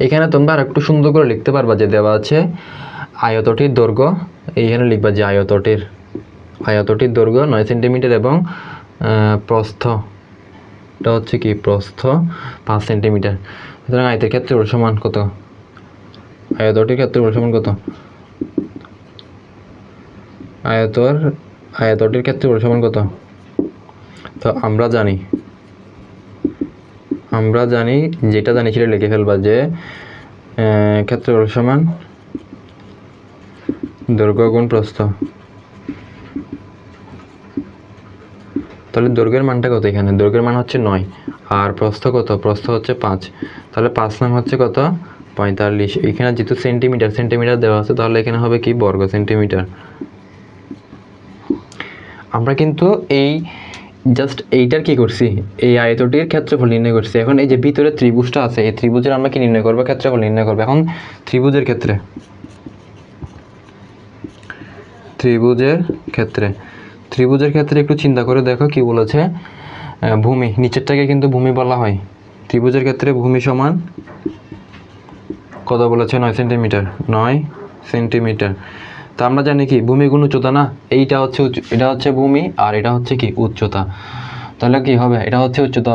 এখানে তোমরা আর একটু সুন্দর করে লিখতে পারবা যে দেওয়া আছে আয়তটির দৈর্ঘ্য, এইখানে লিখবা যে আয়তটির দৈর্ঘ্য 9 সেন্টিমিটার এবং প্রস্থটা হচ্ছে কি প্রস্থ 5 সেন্টিমিটার। সুতরাং আয়তের ক্ষেত্রফল সমান কত, আয়তটির ক্ষেত্রফল সমান কত, আয়তটির ক্ষেত্রফল সমান কত। তো আমরা জানি যেটা জানি সেটা লিখে ফেলবা যে ক্ষেত্রফল সমান দৈর্ঘ্য গুণ প্রস্থ। তাহলে দৈর্ঘ্যের মানটা কত, এখানে দৈর্ঘ্যের মান হচ্ছে 9 আর প্রস্থ কত, প্রস্থ হচ্ছে 5, তাহলে 5 নাম হচ্ছে কত 45। এখানে যেহেতু সেন্টিমিটার দেওয়া আছে তাহলে এখানে হবে কি বর্গ সেন্টিমিটার। আমরা কিন্তু এই জাস্ট এইটার কি করছি, এই আয়তটির ক্ষেত্রফল নির্ণয় করছি। এখন এই যে ভিতরে ত্রিভুজটা আছে, এই ত্রিভুজের আমরা কি নির্ণয় করবো, ক্ষেত্রফল নির্ণয় করবো। এখন ত্রিভুজের ক্ষেত্রে একটু চিন্তা করে দেখো কি বলেছে, ভূমি, নিচেরটাকে কিন্তু ভূমি বলা হয়। ত্রিভুজের ক্ষেত্রে ভূমি সমান কত বলেছে 9 সেন্টিমিটার, 9 সেন্টিমিটার। তা আমরা জানি কি ভূমি গুণ উচ্চতা না, এটা হচ্ছে ভূমি আর এটা হচ্ছে কি উচ্চতা। তাহলে কি হবে, এটা হচ্ছে উচ্চতা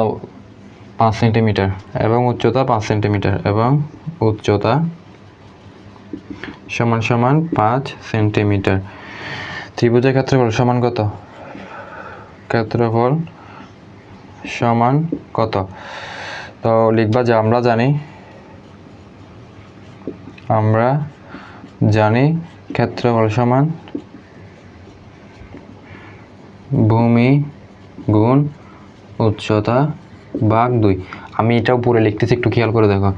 5 সেন্টিমিটার এবং উচ্চতা 5 সেন্টিমিটার এবং উচ্চতা সমান সমান 5 সেন্টিমিটার। ত্রিভুজের ক্ষেত্রফল সমান কত, ক্ষেত্রফল সমান কত। তো লিখবা যে আমরা জানি ক্ষেত্রফল সমান ভূমি গুণ উচ্চতা ভাগ 2। আমি এটা উপরে লিখতেছি, একটু খেয়াল করে দেখো।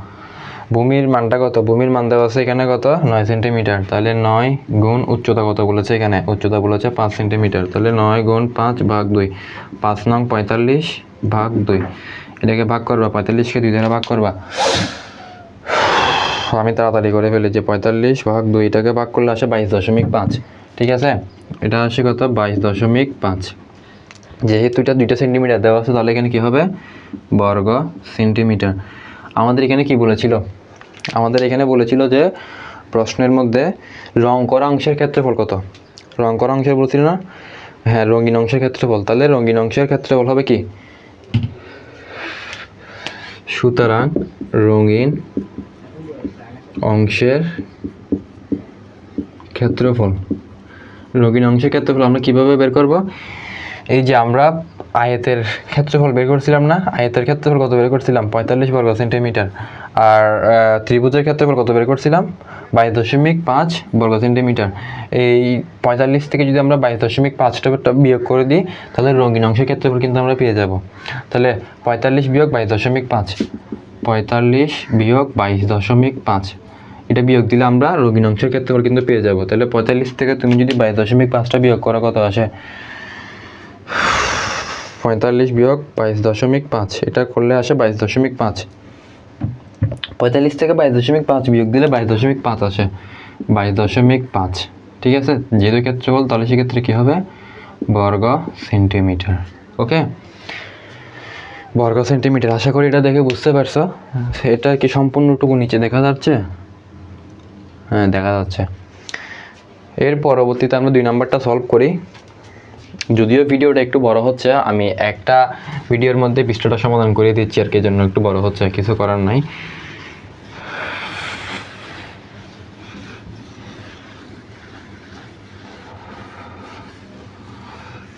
ভূমির মানটা কত, ভূমির মান দেওয়া আছে এখানে কত 9 সেন্টিমিটার, তাহলে 9 গুণ উচ্চতা কত বলেছে, এখানে উচ্চতা বলেছে 5 সেন্টিমিটার, তাহলে 9 গুণ 5 ভাগ 2, 5 নং 45 ভাগ 2। এটাকে ভাগ করবা, 45কে 2 দ্বারা ভাগ করবা। আমি তাড়াতাড়ি করে ফেলি যে 45 ভাগ 2, এটাকে ভাগ করলে আসে 22.5। ঠিক আছে, এটা আসে কত 22.5। যেহেতু এটা 2 সেন্টিমিটার দেওয়া আছে তাহলে এখানে কি হবে বর্গ সেন্টিমিটার। আমাদের এখানে কি বলেছিল, আমাদের এখানে বলেছিল যে প্রশ্নের মধ্যে রং করা অংশের ক্ষেত্রফল কত, রং করা অংশের বলছিল না, হ্যাঁ রঙিন অংশের ক্ষেত্রফল। তাহলে রঙিন অংশের ক্ষেত্রফল হবে কি, সুতরাং রঙিন অংশের ক্ষেত্রফল, রঙিন অংশের ক্ষেত্রফল আমরা কিভাবে বের করব, এই যে আমরা আয়তের ক্ষেত্রফল বের করছিলাম না, আয়তের ক্ষেত্রফল কত বের করছিলাম 45 বর্গ সেন্টিমিটার, আর ত্রিভুজের ক্ষেত্রফল কত বের করছিলাম 22.5 বর্গ সেন্টিমিটার। এই 45 থেকে যদি আমরা 22.5টা বিয়োগ করে দিই তাহলে রঙিন অংশের ক্ষেত্রফল কিন্তু আমরা পেয়ে যাব। তাহলে 45 বিয়োগ 22.5, 45 বিয়োগ 22.5, এটা বিয়োগ দিলে আমরা রঙিন অংশের ক্ষেত্রফল কিন্তু পেয়ে যাব। তাহলে 45 থেকে তুমি যদি 22.5টা বিয়োগ করো কত আসে, 45 বিয়োগ 22.5, এটা করলে আসে 22.5। 45 থেকে 22.5 বিয়োগ দিলে 22.5 আসে, 22.5। ঠিক আছে, যেহেতু ক্ষেত্রফল তাহলে সেক্ষেত্রে কী হবে বর্গ সেন্টিমিটার। ওকে, বর্গ সেন্টিমিটার। আশা করি এটা দেখে বুঝতে পারছো। এটা কি সম্পূর্ণটুকু নিচে দেখা যাচ্ছে, হ্যাঁ দেখা যাচ্ছে। এর পরবর্তীতে আমরা 2 নাম্বারটা সলভ করি। যদিও ভিডিওটা একটু বড় হচ্ছে, আমি একটা ভিডিওর মধ্যে পৃষ্ঠাটা সমাধান করে দিচ্ছি আর কি, জন্য একটু বড় হচ্ছে, কিছু করার নাই।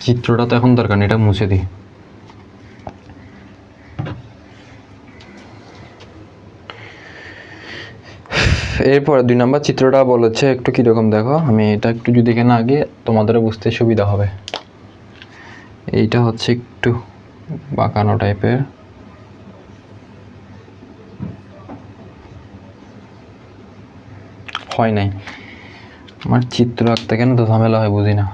চিত্রটা তো এখন দরকার নেই, এটা মুছে দিই। এরপরে 2 নম্বর চিত্রটা বলেছে একটু কীরকম দেখো, আমি এটা একটু যদি এখানে আগে তোমাদেরও বুঝতে সুবিধা হবে। এইটা হচ্ছে একটু বাঁকানো টাইপের, হয় নাই আমার চিত্র আঁকতে, কেন তো ঝামেলা হয় বুঝি না।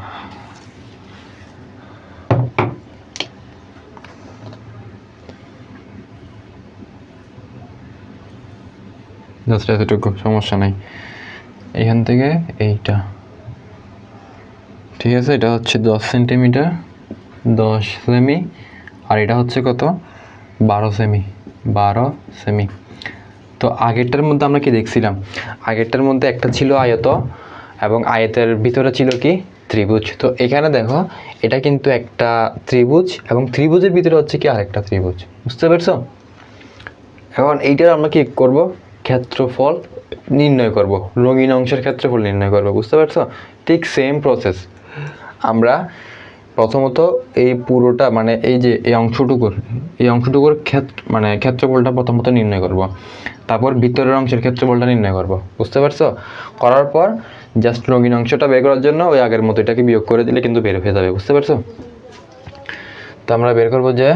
জাস্ট এতটুকু, সমস্যা নাই। এখান থেকে এইটা, ঠিক আছে, এটা হচ্ছে 10 সেন্টিমিটার 10 সেমি, আর এটা হচ্ছে কত 12 সেমি 12 সেমি। তো আগেরটার মধ্যে আমরা কি দেখছিলাম, আগেরটার মধ্যে একটা ছিল আয়ত এবং আয়তের ভিতরে ছিল কি ত্রিভুজ। তো এখানে দেখো এটা কিন্তু একটা ত্রিভুজ এবং ত্রিভুজের ভিতরে হচ্ছে কি আরেকটা ত্রিভুজ, বুঝতে পারছো? এখন এইটার আমরা কি করব, ক্ষেত্রফল নির্ণয় করব, রঙিন অংশের ক্ষেত্রফল নির্ণয় করব, বুঝতে পারছো? ঠিক সেম প্রসেস। আমরা প্রথমত এই পুরোটা মানে এই যে এই অংশটুকুর ক্ষেত্রফলটা প্রথমত নির্ণয় করব, তারপর ভিতরের অংশের ক্ষেত্রফলটা নির্ণয় করব, বুঝতে পারছো? করার পর জাস্ট রঙিন অংশটা বের করার জন্য ওই আগের মতো এটাকে বিয়োগ করে দিলে কিন্তু বের হয়ে যাবে, বুঝতে পারছো? তো আমরা বের করব যে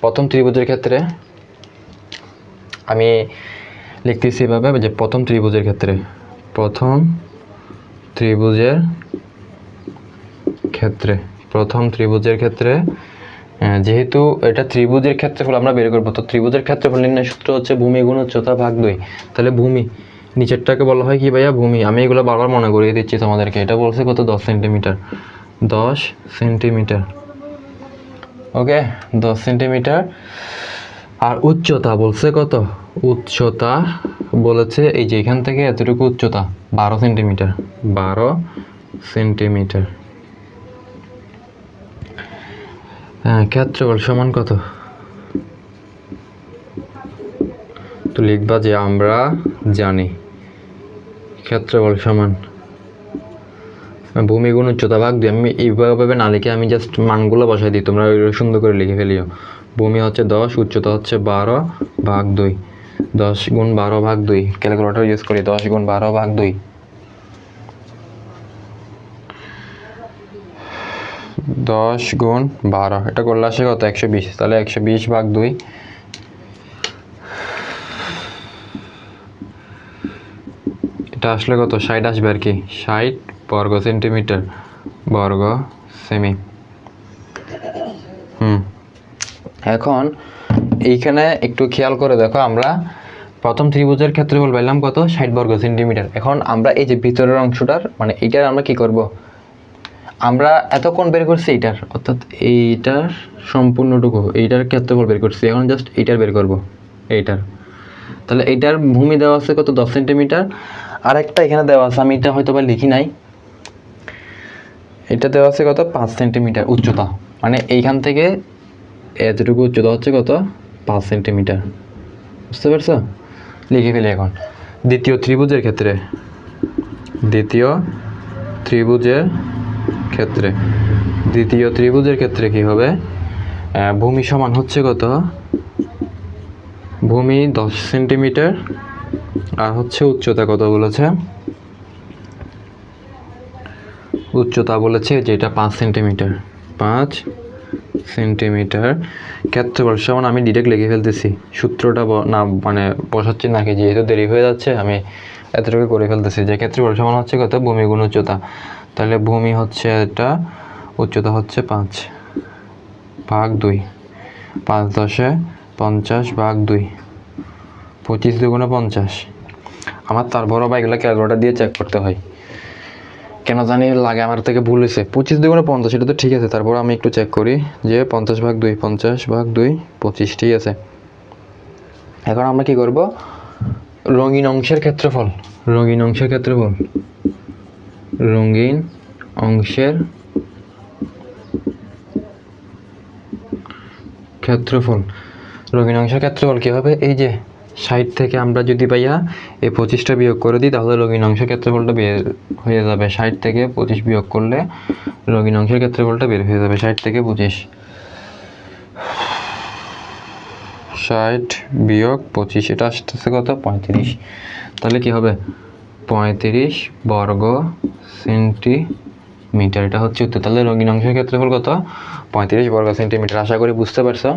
প্রথম ত্রিভুজের ক্ষেত্রে আমি লিখতেছি এভাবে যে প্রথম ত্রিভুজের ক্ষেত্রে যেহেতু এটা ত্রিভুজের ক্ষেত্রফল আমরা বের করবো, তো ত্রিভুজের ক্ষেত্রফল নির্ণয় সূত্র হচ্ছে ভূমি গুণ উচ্চতা ভাগ 2। তাহলে ভূমি নিচেরটাকে বলা হয় কি ভাইয়া, ভূমি। আমি এগুলো বারবার মনে করিয়ে দিচ্ছি তোমাদেরকে। এটা বলছে কত 10 সেন্টিমিটার 10 সেন্টিমিটার, ওকে 10 সেন্টিমিটার। আর উচ্চতা বলছে কত, উচ্চতা বলেছে এই যে এখান থেকে এতটুকু উচ্চতা 12 সেন্টিমিটার 12 সেন্টিমিটার। হ্যাঁ, ক্ষেত্রফল সমান কত, তো লিখবা যে আমরা জানি ক্ষেত্রফল সমান ভূমি গুণ উচ্চতা ভাগ 2। আমি এইভাবে না লিখে আমি জাস্ট মানগুলো বসাই দিই, তোমরা সুন্দর করে লিখে ফেলিও। ভূমি হচ্ছে 10, উচ্চতা হচ্ছে 12 ভাগ 2, 10 গুণ 12 ভাগ 2, ক্যালকুলেটর ইউজ করি, 10 গুণ 12 ভাগ 2, 10 গুণ 12, এটা করলে আসে কত 120। তাহলে 120 ভাগ 2, এটা আসলে কত 60 আসবে আর কি, 60 বর্গ সেন্টিমিটার বর্গ সেমি। এখন এইখানে একটু খেয়াল করে দেখো, আমরা প্রথম ত্রিভুজের ক্ষেত্রফল পাইলাম কত 60 বর্গ সেন্টিমিটার। এখন আমরা এই যে ভিতরের অংশটার মানে এইটার আমরা কি করব, আমরা এতক্ষণ বের করছি এইটার, অর্থাৎ এইটার সম্পূর্ণটুকু এইটার ক্ষেত্রফল বের করছি, এখন জাস্ট এইটার বের করব এইটার। তাহলে এইটার ভূমি দেওয়া আছে কত 10 সেন্টিমিটার, আর একটা এখানে দেওয়া আছে, আমি এটা হয়তো বা লিখি নাই, এটা দেওয়া আছে কত 5 সেন্টিমিটার উচ্চতা, মানে এইখান থেকে এতটুকু উচ্চতা হচ্ছে কত 5 সেন্টিমিটার, বুঝতে পারছো? লিখে ফেলি এখন। দ্বিতীয় ত্রিভুজের ক্ষেত্রে কি হবে, ভূমি সমান হচ্ছে কত, ভূমি 10 সেন্টিমিটার আর হচ্ছে উচ্চতা কত বলেছে, উচ্চতা বলেছে যেটা 5 সেন্টিমিটার 5 সেন্টিমিটার। ক্ষেত্রফল সমান আমি ডিরেক্ট লিখে ফেলতেছি, সূত্রটা না মানে বসাচ্ছি নাকি, যেহেতু দেরি হয়ে যাচ্ছে আমি এতটুকু করে ফেলতেছি যে ক্ষেত্রফল সমান হচ্ছে কত ভূমি গুণ উচ্চতা। তাহলে ভূমি হচ্ছে এটা, উচ্চতা হচ্ছে 5 ভাগ 2, 5 10 50 ভাগ 2, 25 দুগুণে 50। আমার তারপরও বা এগুলো ক্যালকুলেটর দিয়ে চেক করতে হয়, কেন জানি লাগে আমার থেকে ভুল হয়েছে। 25 দুগুণে 50, এটা তো ঠিক আছে, তারপর আমি একটু চেক করি যে 50 ভাগ 2 25, ঠিক আছে। এখন আমরা কি করব, রঙিন অংশের ক্ষেত্রফল ক্ষেত্রফল, রঙিন অংশের ক্ষেত্রফল কী হবে? এই যে 60 থেকে আমরা যদি ভাইয়া এই 25টা বিয়োগ করে দিই তাহলে রঙিন অংশের ক্ষেত্রফলটা বের হয়ে যাবে। 60 থেকে 25 বিয়োগ করলে রঙিন অংশের ক্ষেত্রফলটা বের হয়ে যাবে। 60 থেকে 25, 60 বিয়োগ 25, এটা আসতেছে কত? 35। তাহলে কি হবে? 35 বর্গ সেন্টিমিটার, এটা হচ্ছে উত্তর। তাহলে রঙিন অংশের ক্ষেত্রফল কত? 35 বর্গ সেন্টিমিটার। আশা করি বুঝতে পারছো।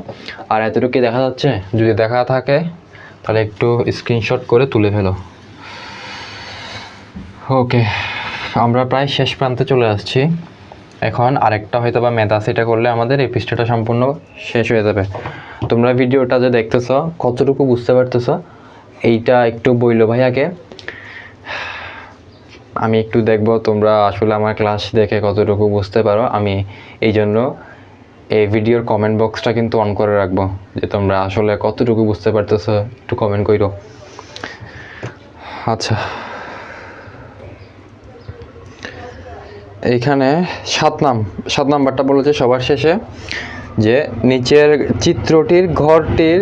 আর এতটুকু কি দেখা যাচ্ছে? যদি দেখা থাকে তাহলে একটু স্ক্রিনশট করে তুলে ফেলো। ওকে, আমরা প্রায় শেষ প্রান্তে চলে আসছি। এখন আরেকটা হয়তো বা ম্যাথ আছে, এটা করলে আমাদের এই পৃষ্ঠাটা সম্পূর্ণ শেষ হয়ে যাবে। তোমরা ভিডিওটা যে দেখতেছো কতটুকু বুঝতে পারতেছো এইটা একটু বইলো ভাই আগে। আমি একটু দেখব তোমরা আসলে আমার ক্লাস দেখে কতটুকু বুঝতে পারো। আমি এই জন্য এই ভিডিওর কমেন্ট বক্সটা কিন্তু অন করে রাখবো, যে তোমরা আসলে কতটুকু বুঝতে পারতেছো একটু কমেন্ট করো। আচ্ছা, এইখানে 7 নাম্বারটা বলেছে সবার শেষে, যে নিচের চিত্রটির ঘরটির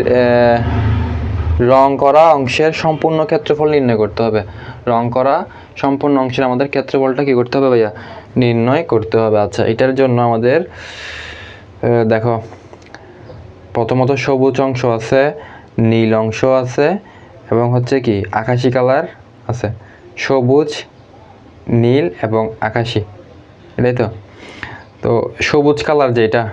রং করা অংশের সম্পূর্ণ ক্ষেত্রফল নির্ণয় করতে হবে। রং করা সম্পূর্ণ অংশের আমাদের ক্ষেত্রফলটা কী করতে হবে ভাইয়া? নির্ণয় করতে হবে। আচ্ছা, এটার জন্য আমাদের দেখো, প্রথমত সবুজ অংশ আছে, নীল অংশ আছে, এবং হচ্ছে কি আকাশি কালার আছে। সবুজ, নীল এবং আকাশি, এটাই তো। তো সবুজ কালার যেটা,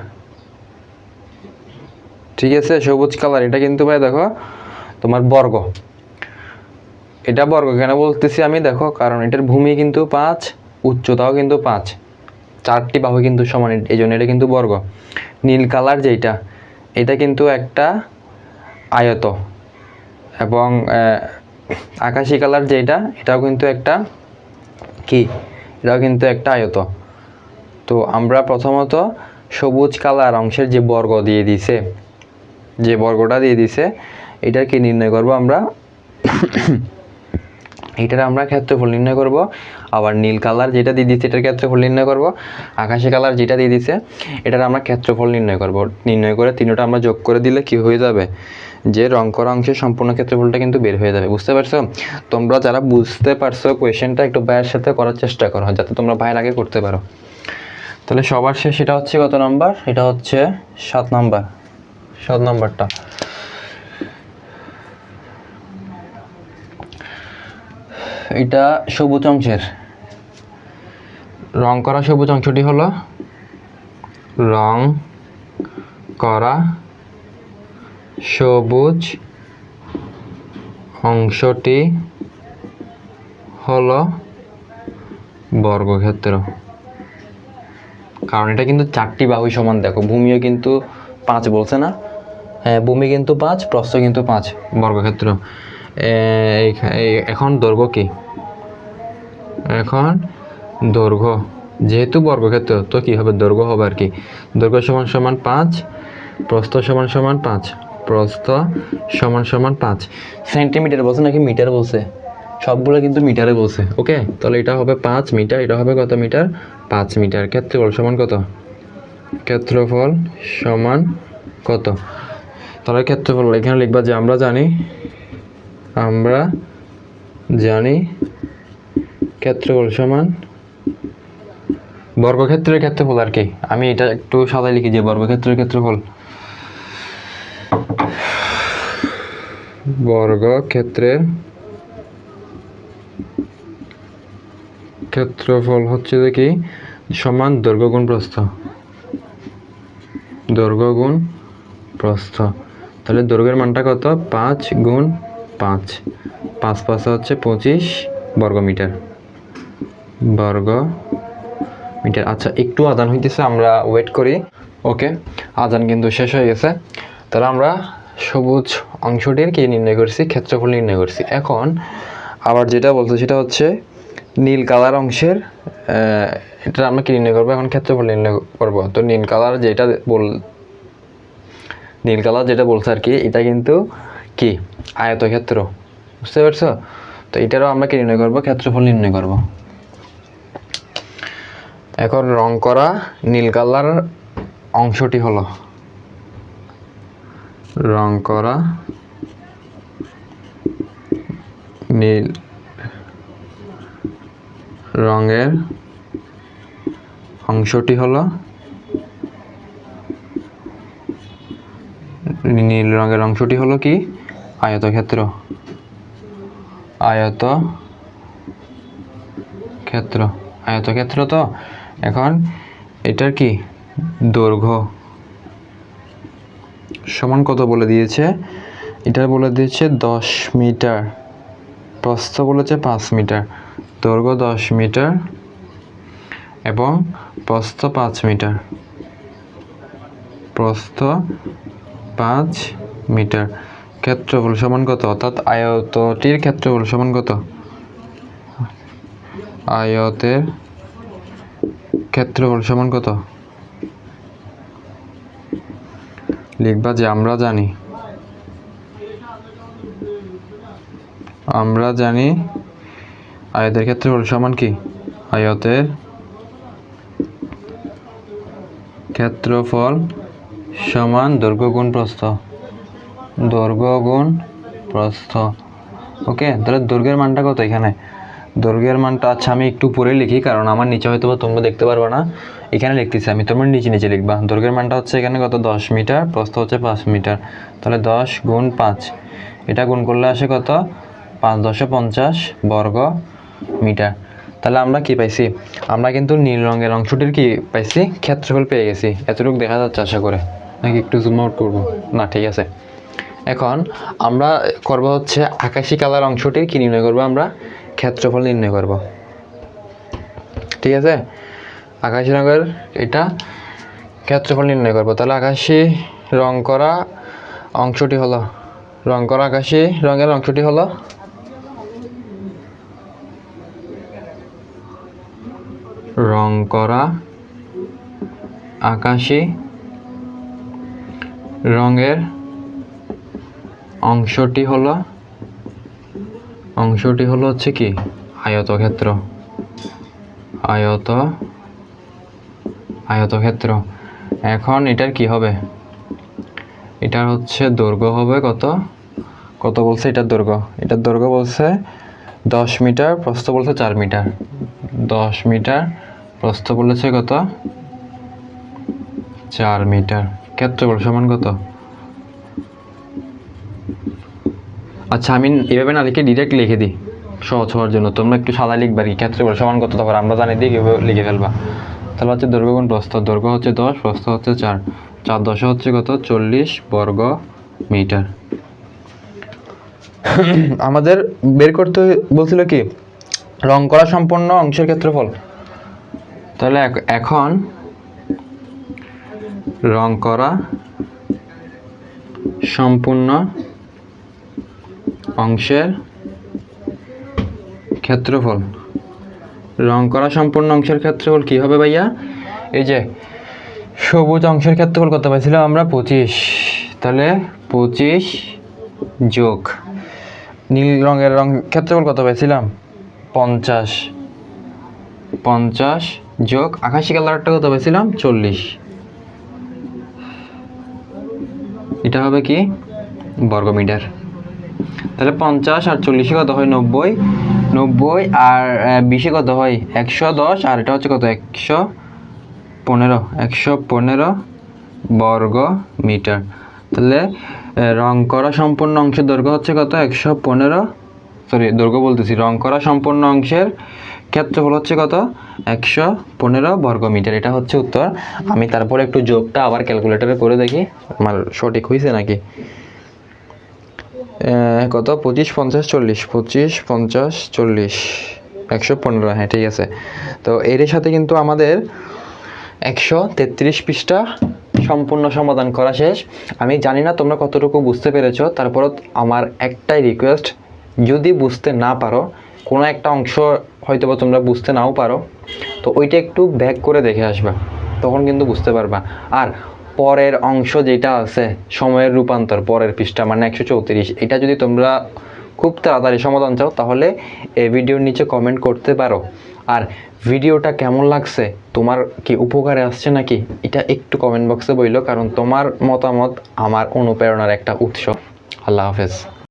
ঠিক আছে, সবুজ কালার এটা কিন্তু ভাই দেখো তোমার বর্গ। এটা বর্গ কেন বলতেছি আমি? দেখো, কারণ এটার ভূমি কিন্তু 5, উচ্চতাও কিন্তু 5, 4টি বাহু কিন্তু সমান, এই জন্য এটা কিন্তু বর্গ। নীল কালার যেটা, এটা কিন্তু একটা আয়ত, এবং আকাশি কালার যেটা, এটাও কিন্তু একটা কি, এটাও কিন্তু একটা আয়ত। তো আমরা প্রথমত সবুজ কালার অংশের যে বর্গ দিয়ে দিছে, যে বর্গটা দিয়ে দিছে, এটার কি নির্ণয় করব আমরা? এইটার আমরা ক্ষেত্রফল নির্ণয় করব। আবার নীল কালার যেটা দিয়ে দিচ্ছে এটার ক্ষেত্রফল নির্ণয় করব। আকাশি কালার যেটা দিয়ে দিছে এটার আমরা ক্ষেত্রফল নির্ণয় করব। নির্ণয় করে তিনটা আমরা যোগ করে দিলে কি হয়ে যাবে? যে রং করা অংশের সম্পূর্ণ ক্ষেত্রফলটা কিন্তু বের হয়ে যাবে। বুঝতে পারছো? তোমরা যারা বুঝতে পারছো কোয়েশ্চেনটা একটু ভাইয়ের সাথে করার চেষ্টা করো, যাতে তোমরা ভাইয়ের আগে করতে পারো। তাহলে সবার শেষ এটা হচ্ছে কত নাম্বার? এটা হচ্ছে 7 নাম্বার। 7 নাম্বারটা এটা সবুজ অংশের রং করা সবুজ অংশটি হলো রং করা সবুজ অংশটি হলো বর্গক্ষেত্র। কারণ এটা কিন্তু 4টি বাহু সমান। দেখো, ভূমিও কিন্তু 5 বলছে না? হ্যাঁ, ভূমি কিন্তু 5, প্রস্থ কিন্তু 5, বর্গক্ষেত্র। এখন দৈর্ঘ্য কি? এখন দৈর্ঘ্য, যেহেতু বর্গক্ষেত্র তো কি হবে? দৈর্ঘ্য হবে আর কি। দৈর্ঘ্য সমান সমান 5, প্রস্থ সমান সমান 5, প্রস্থ সমান সমান 5 সেন্টিমিটার বলছে নাকি মিটার বলছে? সবগুলো কিন্তু মিটারে বলছে। ওকে, তাহলে এটা হবে 5 মিটার, এটা হবে কত মিটার? 5 মিটার। ক্ষেত্রফল সমান কত? ক্ষেত্রফল সমান কত? তাহলে ক্ষেত্রফল এখানে লিখবা যে আমরা জানি ক্ষেত্রফল সমান বর্গক্ষেত্রের ক্ষেত্রফল আর কি। আমি এটা একটু সাদায় লিখি যে বর্গক্ষেত্রের ক্ষেত্রফল, বর্গক্ষেত্রের ক্ষেত্রফল হচ্ছে যে কি সমান দৈর্ঘ্য গুণ প্রস্থ, দৈর্ঘ্য গুণ প্রস্থ। তাহলে দৈর্ঘ্যের মানটা কত? 5 গুণ 5, 5 5 হচ্ছে 25 বর্গমিটার, বর্গমিটার। আচ্ছা, একটু আজান হইতেছে, আমরা ওয়েট করি। ওকে, আজান কিন্তু শেষ হয়ে গেছে। তাহলে আমরা সবুজ অংশটির কি নির্ণয় করছি? ক্ষেত্রফল নির্ণয় করছি। এখন আবার যেটা বলছে সেটা হচ্ছে নীল কালার অংশের, এটা আমরা কি নির্ণয় করবো? এখন ক্ষেত্রফল নির্ণয় করবো। তো নীল কালার যেটা বলছে আর কি, এটা কিন্তু কি আয়তক্ষেত্র। বুঝতে পারছো? তো এটারও আমরা কি নির্ণয় করবো? ক্ষেত্রফল নির্ণয় করব। এখন রং করা নীল কালার অংশটি হলো রং করা নীল রঙের অংশটি হলো নীল রঙের অংশটি হলো কি আয়তক্ষেত্র। আয়তক্ষেত্র তো এখন এটার কি দৈর্ঘ্য সমান কত বলে দিয়েছে, এটা বলে দিয়েছে 10 মিটার, প্রস্থ বলেছে 5 মিটার, দৈর্ঘ্য 10 মিটার এবং প্রস্থ 5 মিটার, প্রস্থ 5 মিটার। ক্ষেত্রফল সমান কত, অর্থাৎ আয়তটির ক্ষেত্রফল সমান কত, আয়তের ক্ষেত্রফল সমান কত লিখবা যে আমরা জানি আয়তের ক্ষেত্রফল সমান কি, আয়তের ক্ষেত্রফল সমান দৈর্ঘ্য গুণ প্রস্থ, ওকে। তাহলে দৈর্ঘ্যের মানটা কত এখানে, দৈর্ঘ্যের মানটা আচ্ছা আমি একটু পরে লিখি, কারণ আমার নিচে হয়তো তোমরা দেখতে পারবে না, এখানে লিখতেছি আমি, তোমরা নিচে লিখবা। দৈর্ঘ্যের মানটা হচ্ছে এখানে কত 10 মিটার, প্রস্থ হচ্ছে 5 মিটার, তাহলে 10 গুণ 5, এটা গুণ করলে আসে কত 5 × 50 বর্গ মিটার। তাহলে আমরা কি পাইছি, আমরা কিন্তু নীল রঙের অংশটির কি পাইছি, ক্ষেত্রফল পেয়ে গেছি। এতটুকু দেখা যাচ্ছে আশা করে, নাকি একটু জুম আউট করবো, না ঠিক আছে। এখন আমরা করব হচ্ছে আকাশি কালার অংশটির কি নির্ণয় করব, আমরা ক্ষেত্রফল নির্ণয় করব, ঠিক আছে। আকাশি রঙের এটা ক্ষেত্রফল নির্ণয় করব। তাহলে আকাশি রং করা অংশটি হলো, রং করা আকাশি রঙের অংশটি হলো রং করা আকাশি রঙের অংশটি হলো হচ্ছে কি আয়তক্ষেত্র, আয়তক্ষেত্র। এখন এটার কি হবে, এটার হচ্ছে দৈর্ঘ্য হবে কত বলছে, এটার দৈর্ঘ্য বলছে 10 মিটার, প্রস্থ বলছে 4 মিটার, 10 মিটার, প্রস্থ বলেছে কত 4 মিটার, ক্ষেত্রফল সমান কত। আচ্ছা আমি এভাবে না লিখে ডিরেক্ট লিখে দিই সহজ হওয়ার জন্য, তোমরা একটু সাদা লিখবা কি, ক্ষেত্রফল সমান কত, তারপর আমরা জানি দিয়ে কীভাবে লিখে ফেলবা। তাহলে হচ্ছে দৈর্ঘ্য গুণ প্রস্থ, দৈর্ঘ্য হচ্ছে 10, প্রস্থ হচ্ছে 4, 4 10 হচ্ছে কত 40 বর্গ মিটার। আমাদের বের করতে বলছিল কি রং করা সম্পূর্ণ অংশের ক্ষেত্রফল। তাহলে এখন রং করা সম্পূর্ণ অংশের ক্ষেত্রফল, রং করা সম্পূর্ণ অংশের ক্ষেত্রফল কি হবে ভাইয়া, এই যে সবুজ অংশের ক্ষেত্রফল কত পাইছিলাম আমরা 25, তাহলে 25 যোগ নীল রঙের ক্ষেত্রফল কত পাইছিলাম 50 যোগ আকাশি কালারটা কত পাইছিলাম 40, এটা হবে কি বর্গমিটার। তাহলে 50 আর 40 কত হয় 90, আর 20 কত হয় 110, আর এটা হচ্ছে কত 115 বর্গ মিটার। তাহলে রং করা সম্পূর্ণ অংশের দৈর্ঘ্য হচ্ছে কত 115, দৈর্ঘ্য বলতেছি, রং করা সম্পূর্ণ অংশের ক্ষেত্রফল হচ্ছে কত 115 বর্গ মিটার। এটা হচ্ছে উত্তর। আমি তারপরে একটু যোগটা আবার ক্যালকুলেটরে করে দেখি আমার সঠিক হয়েছে নাকি। কত 25 50 40, 25 50 40 115, হ্যাঁ ঠিক আছে। তো এর সাথে কিন্তু আমাদের 133 পৃষ্ঠা সম্পূর্ণ সমাধান করা শেষ। আমি জানি না তোমরা কতটুকু বুঝতে পেরেছো, তারপরও আমার একটাই রিকোয়েস্ট, যদি বুঝতে না পারো কোনো একটা অংশ হয়তো বা তোমরা বুঝতে নাও পারো, তো ওইটা একটু ব্যাক করে দেখে আসবা, তখন কিন্তু বুঝতে পারবা। আর পরের অংশ যেটা আছে সময়ের রূপান্তর, পরের পৃষ্ঠা মানে 134, এটা যদি তোমরা খুব তাড়াতাড়ি সমাধান চাও, তাহলে এই ভিডিওর নিচে কমেন্ট করতে পারো। আর ভিডিওটা কেমন লাগছে, তোমার কি উপকারে আসছে নাকি, এটা একটু কমেন্ট বক্সে বইলো, কারণ তোমার মতামত আমার অনুপ্রেরণার একটা উৎস। আল্লাহ হাফেজ।